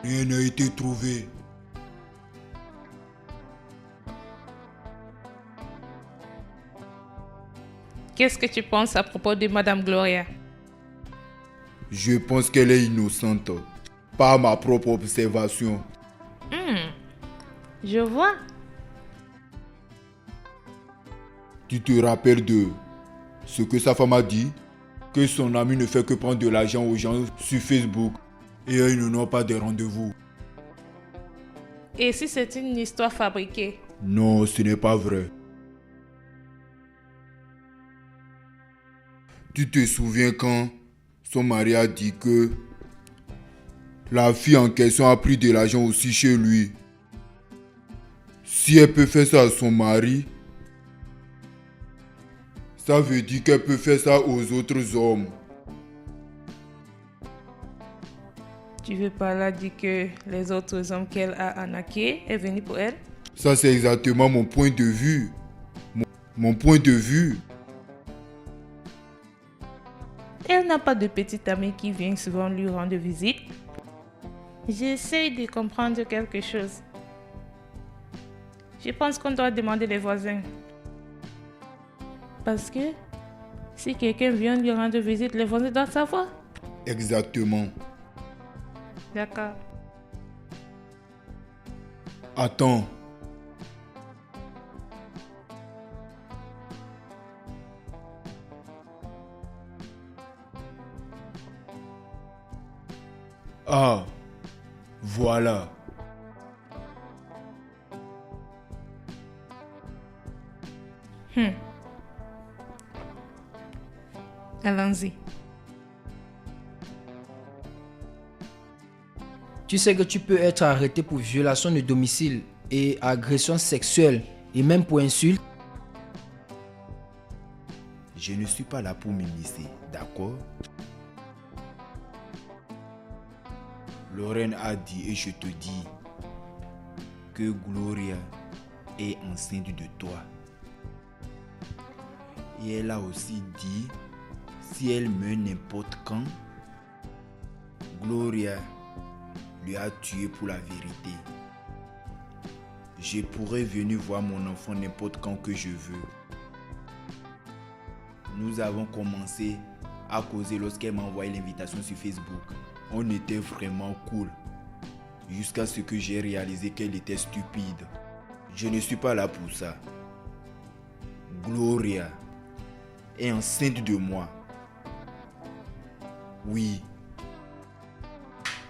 Rien n'a été trouvé. Qu'est-ce que tu penses à propos de Madame Gloria? Je pense qu'elle est innocente. Par ma propre observation. Je vois. Tu te rappelles de ce que sa femme a dit? Que son ami ne fait que prendre de l'argent aux gens sur Facebook et ils n'ont pas de rendez-vous. Et si c'est une histoire fabriquée? Non, ce n'est pas vrai. Tu te souviens quand son mari a dit que la fille en question a pris de l'argent aussi chez lui? Si elle peut faire ça à son mari, ça veut dire qu'elle peut faire ça aux autres hommes. Tu veux par là dire que les autres hommes qu'elle a arnaqués est venu pour elle? Ça, c'est exactement mon point de vue. Mon point de vue. Elle n'a pas de petite amie qui vient souvent lui rendre visite. J'essaie de comprendre quelque chose. Je pense qu'on doit demander les voisins. Parce que si quelqu'un vient lui rendre visite, les voisins doivent savoir. Exactement. D'accord. Attends. Ah, voilà. Allons-y. Tu sais que tu peux être arrêté pour violation de domicile et agression sexuelle et même pour insulte. Je ne suis pas là pour m'immiscer, d'accord? Lorraine a dit et je te dis que Gloria est enceinte de toi. Et elle a aussi dit, si elle meurt n'importe quand, Gloria lui a tué pour la vérité. Je pourrais venir voir mon enfant n'importe quand que je veux. Nous avons commencé à causer lorsqu'elle m'a envoyé l'invitation sur Facebook. On était vraiment cool. Jusqu'à ce que j'ai réalisé qu'elle était stupide. Je ne suis pas là pour ça. Gloria est enceinte de moi. Oui.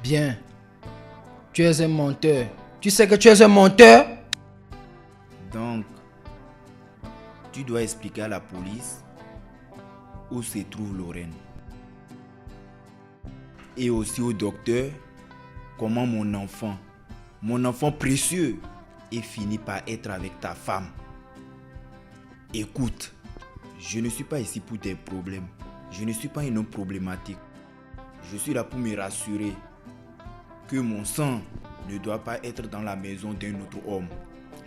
Bien. Tu es un menteur. Tu sais que tu es un menteur? Donc, tu dois expliquer à la police où se trouve Lorraine. Et aussi au docteur comment mon enfant précieux, est fini par être avec ta femme. Écoute, je ne suis pas ici pour tes problèmes. Je ne suis pas un homme problématique. Je suis là pour me rassurer que mon sang ne doit pas être dans la maison d'un autre homme.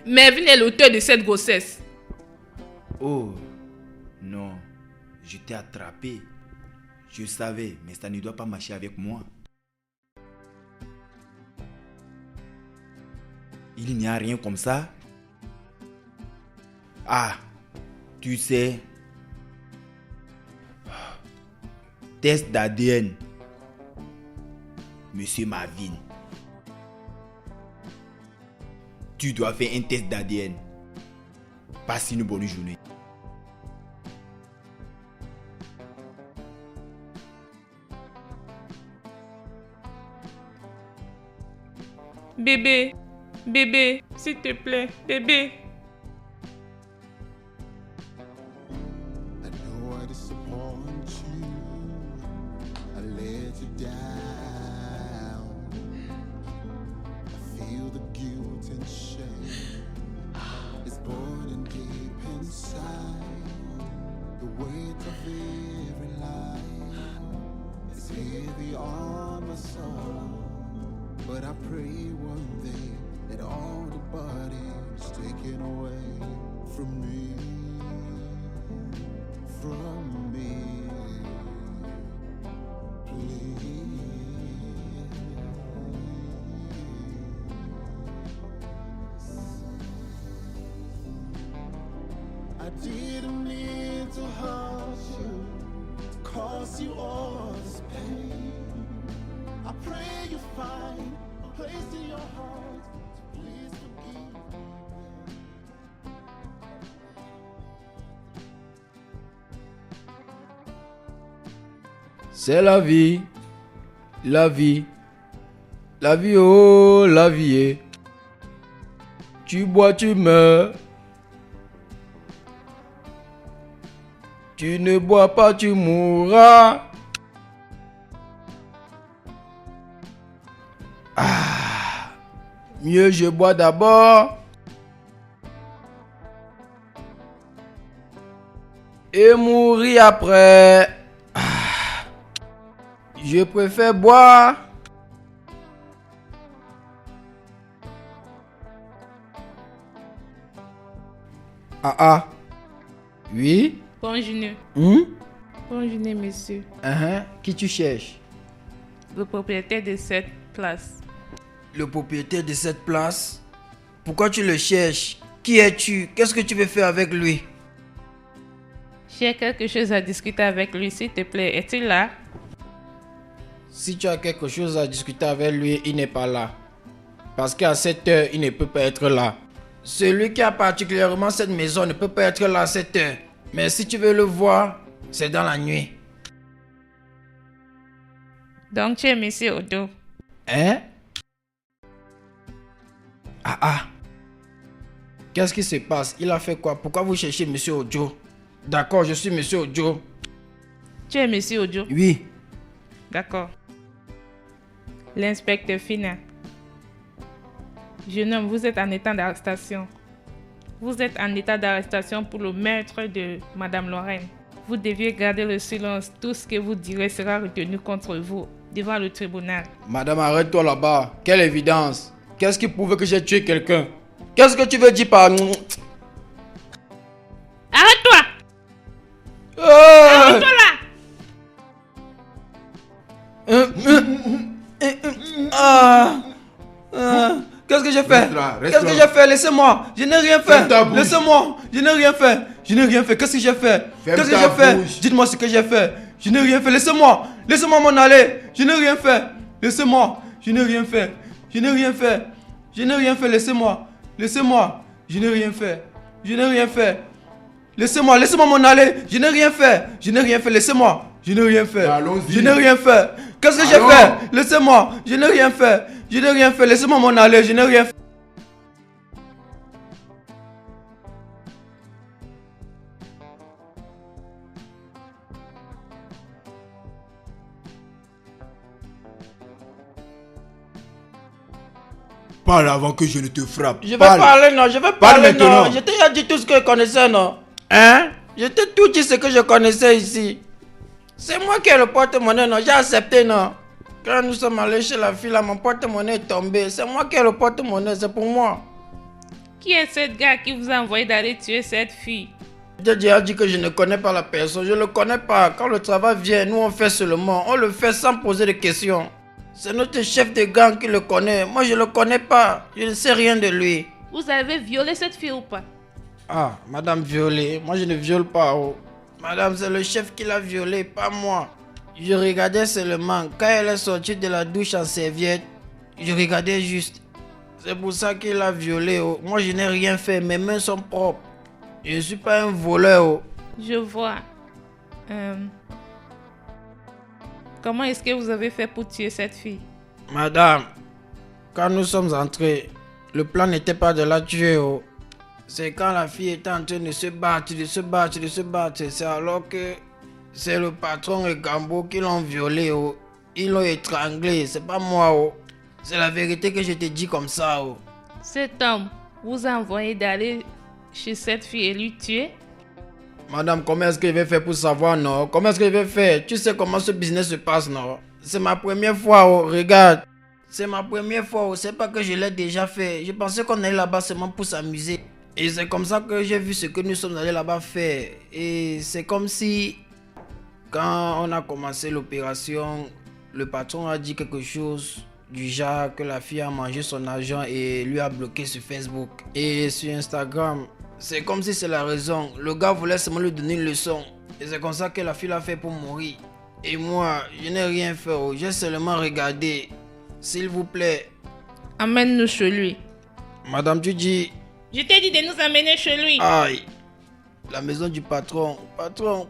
Mervyn est l'auteur de cette grossesse. Oh, non, je t'ai attrapé. Je savais, mais ça ne doit pas marcher avec moi. Il n'y a rien comme ça. Ah, tu sais. Test d'ADN. Monsieur Marvin. Tu dois faire un test d'ADN. Passe une bonne journée. Bébé, s'il te plaît, bébé. I know I disappoint you. I let you down. I feel the guilt and shame. It's burning deep inside. The weight of every lie is heavy on my soul. But I pray one day that all the body's taken away from me. From me, please. I didn't mean to hurt you, to cause you all this pain. I pray you find a place in your heart to please forgive me. C'est la vie. La vie. La vie, oh, la vie. Tu bois, tu meurs. Tu ne bois pas, tu mourras. Ah, mieux je bois d'abord. Et mourir après. Ah, je préfère boire. Ah ah. Oui? Bonjour. Hum? Bonjour, monsieur. Qui tu cherches? Le propriétaire de cette place. Le propriétaire de cette place? Pourquoi tu le cherches? Qui es-tu? Qu'est-ce que tu veux faire avec lui? J'ai quelque chose à discuter avec lui, s'il te plaît. Est-il là? Si tu as quelque chose à discuter avec lui, il n'est pas là. Parce qu'à cette heure, il ne peut pas être là. Celui qui a particulièrement cette maison ne peut pas être là à cette heure. Mais si tu veux le voir, c'est dans la nuit. Donc tu es monsieur Odo. Hein? Ah ah. Qu'est-ce qui se passe? Il a fait quoi? Pourquoi vous cherchez monsieur Ojo? D'accord, je suis monsieur Ojo. Tu es monsieur Ojo? Oui. D'accord. L'inspecteur Fina. Jeune homme, vous êtes en état d'arrestation. Vous êtes en état d'arrestation pour le meurtre de Madame Lorraine. Vous deviez garder le silence. Tout ce que vous direz sera retenu contre vous devant le tribunal. Madame, arrête-toi là-bas. Quelle évidence. Qu'est-ce qui prouve que j'ai tué quelqu'un? Qu'est-ce que tu veux dire par... Arrête-toi! Ah! Arrête-toi là! Qu'est-ce que j'ai fait? Reste là. Qu'est-ce que j'ai fait? Laissez-moi. Je n'ai rien fait. Ferme ta bouche. Laissez-moi. Je n'ai rien fait. Je n'ai rien fait. Qu'est-ce que j'ai fait? Ferme Qu'est-ce que ta j'ai fait? bouche. Dites-moi ce que j'ai fait. Je n'ai rien fait. Laissez-moi. Laissez-moi m'en aller. Je n'ai rien fait. Laissez-moi. Je n'ai rien fait. Je n'ai rien fait. Je n'ai rien fait. Laissez-moi. Laissez-moi. Je n'ai rien fait. Je n'ai rien fait. Laissez-moi. Laissez-moi m'en aller. Je n'ai rien fait. Je n'ai rien fait. Laissez-moi. Je n'ai rien fait. Allons-y. Je n'ai rien fait. Qu'est-ce que j'ai Allons. fait? Laissez-moi. Je n'ai rien fait. Je n'ai rien fait. Laissez-moi m'en aller. Je n'ai rien fait. Parle avant que je ne te frappe. Je vais Parle. parler, non, je vais Parle parler, maintenant. non. Je t'ai dit tout ce que je connaissais, non. Hein? Je t'ai tout dit ce que je connaissais ici. C'est moi qui ai le porte-monnaie, non. J'ai accepté, non. Quand nous sommes allés chez la fille, là, mon porte-monnaie est tombé. C'est moi qui ai le porte-monnaie, c'est pour moi. Qui est cette gars qui vous a envoyé d'aller tuer cette fille? J'ai déjà dit que je ne connais pas la personne. Je ne le connais pas. Quand le travail vient, nous on fait seulement. On le fait sans poser de questions. C'est notre chef de gang qui le connaît. Moi, je ne le connais pas. Je ne sais rien de lui. Vous avez violé cette fille ou pas? Ah, madame violée. Moi, je ne viole pas. Oh. Madame, c'est le chef qui l'a violée, pas moi. Je regardais seulement. Quand elle est sortie de la douche en serviette, je regardais juste. C'est pour ça qu'il l'a violée. Oh. Moi, je n'ai rien fait. Mes mains sont propres. Je ne suis pas un voleur. Oh. Je vois. Comment est-ce que vous avez fait pour tuer cette fille? Madame, quand nous sommes entrés, le plan n'était pas de la tuer. Oh. C'est quand la fille était en train de se battre, de se battre, de se battre. C'est alors que c'est le patron et Gambo qui l'ont violée. Oh. Ils l'ont étranglée. C'est pas moi. Oh. C'est la vérité que je te dis comme ça. Oh. Cet homme vous a envoyé d'aller chez cette fille et lui tuer? Madame, comment est-ce que je vais faire pour savoir, non? Comment est-ce que je vais faire? Tu sais comment ce business se passe, non? C'est ma première fois, oh. Regarde. C'est ma première fois, oh. C'est pas que je l'ai déjà fait. Je pensais qu'on allait là-bas seulement pour s'amuser. Et c'est comme ça que j'ai vu ce que nous sommes allés là-bas faire. Et c'est comme si, quand on a commencé l'opération, le patron a dit quelque chose du genre que la fille a mangé son argent et lui a bloqué sur Facebook. Et sur Instagram, c'est comme si c'est la raison. Le gars voulait seulement lui donner une leçon. Et c'est comme ça que la fille l'a fait pour mourir. Et moi, je n'ai rien fait. Oh. J'ai seulement regardé. S'il vous plaît. Amène-nous chez lui. Madame, tu dis... Je t'ai dit de nous amener chez lui. Aïe. La maison du patron. Patron.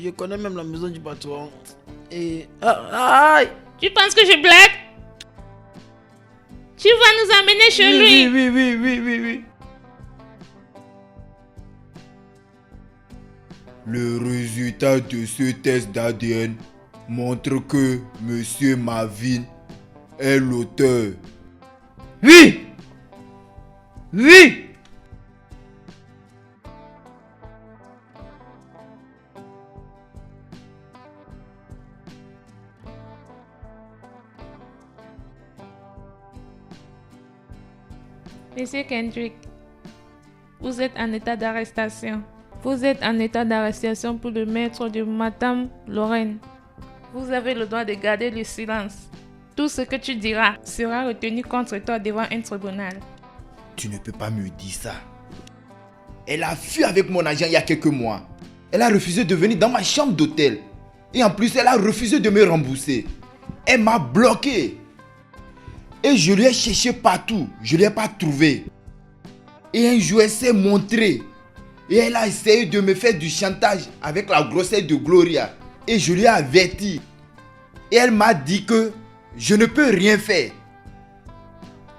Je connais même la maison du patron. Et... Aïe. Tu penses que je blague? Tu vas nous amener chez lui. Oui. Le résultat de ce test d'ADN montre que Monsieur Marvin est l'auteur. Oui! Oui! Monsieur Kendrick, vous êtes en état d'arrestation. Vous êtes en état d'arrestation pour le meurtre de Madame Lorraine. Vous avez le droit de garder le silence. Tout ce que tu diras sera retenu contre toi devant un tribunal. Tu ne peux pas me dire ça. Elle a fui avec mon agent il y a quelques mois. Elle a refusé de venir dans ma chambre d'hôtel. Et en plus, elle a refusé de me rembourser. Elle m'a bloqué. Et je lui ai cherché partout. Je ne l'ai pas trouvé. Et un jour, elle s'est montrée. Et elle a essayé de me faire du chantage avec la grossesse de Gloria. Et je lui ai averti. Et elle m'a dit que je ne peux rien faire.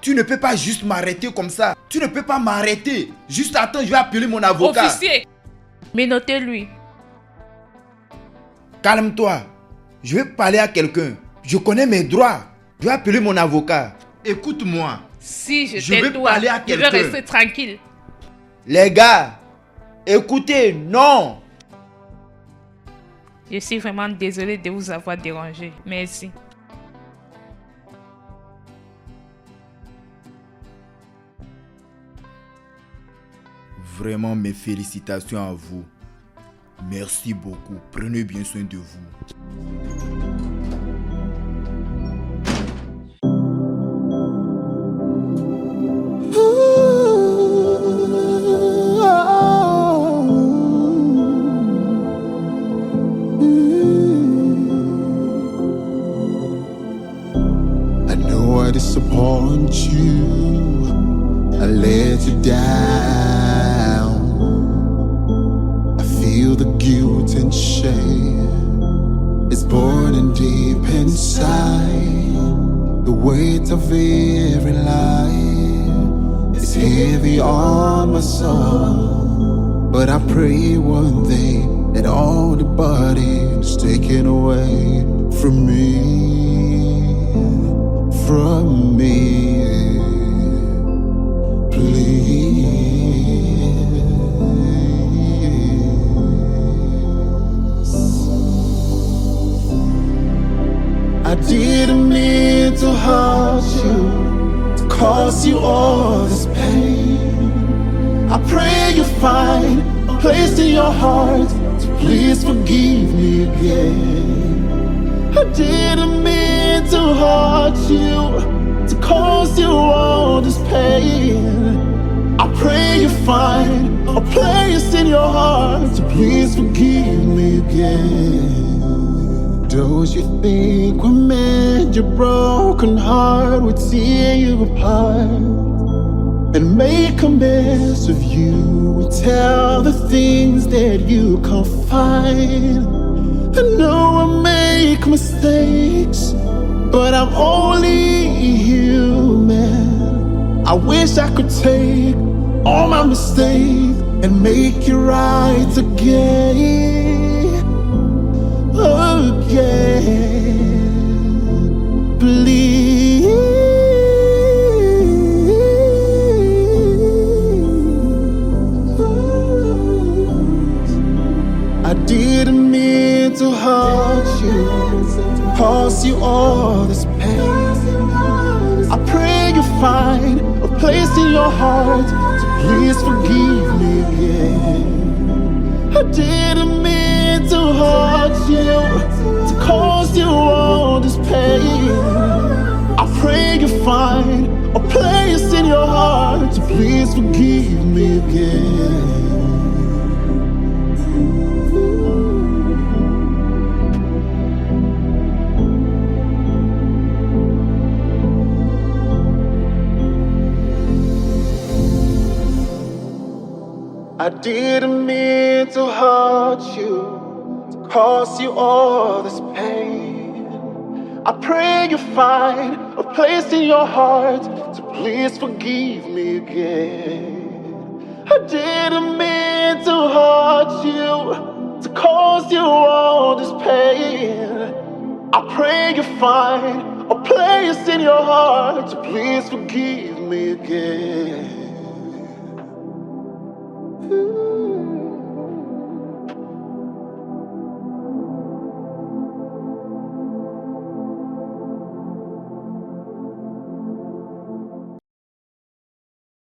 Tu ne peux pas juste m'arrêter comme ça. Tu ne peux pas m'arrêter. Juste attends, je vais appeler mon avocat. Officier, mais notez-lui. Calme-toi. Je vais parler à quelqu'un. Je connais mes droits. Je vais appeler mon avocat. Écoute-moi. Si je vais t'aide, parler à je vais quelqu'un. rester tranquille. Les gars, écoutez, non. Je suis vraiment désolé de vous avoir dérangé. Merci. Vraiment mes félicitations à vous. Merci beaucoup. Prenez bien soin de vous. I know I disappoint you. I let you down. I feel the guilt and shame. It's burning deep inside. The weight of every lie is heavy on my soul. But I pray one day that all the body's taken away from me, from me. I didn't mean to hurt you, to cause you all this pain. I pray you find a place in your heart to please forgive me again. I didn't mean to hurt you, to cause you all this pain. I pray you find a place in your heart to please forgive me again. Those you think will mend your broken heart would tear you apart and make a mess of you, would tell the things that you can't find. I know I make mistakes, but I'm only human. I wish I could take all my mistakes and make it right again. Again, please. I didn't mean to hurt you, cause you all this pain. I pray you find a place in your heart to please forgive me again. I didn't mean to hurt you, to cause you all this pain. I pray you find a place in your heart to please forgive me again. I didn't mean to hurt you, to cause you all this pain. I pray you find a place in your heart to please forgive me again. I didn't mean to hurt you, pray you find a place in your heart to please forgive me again.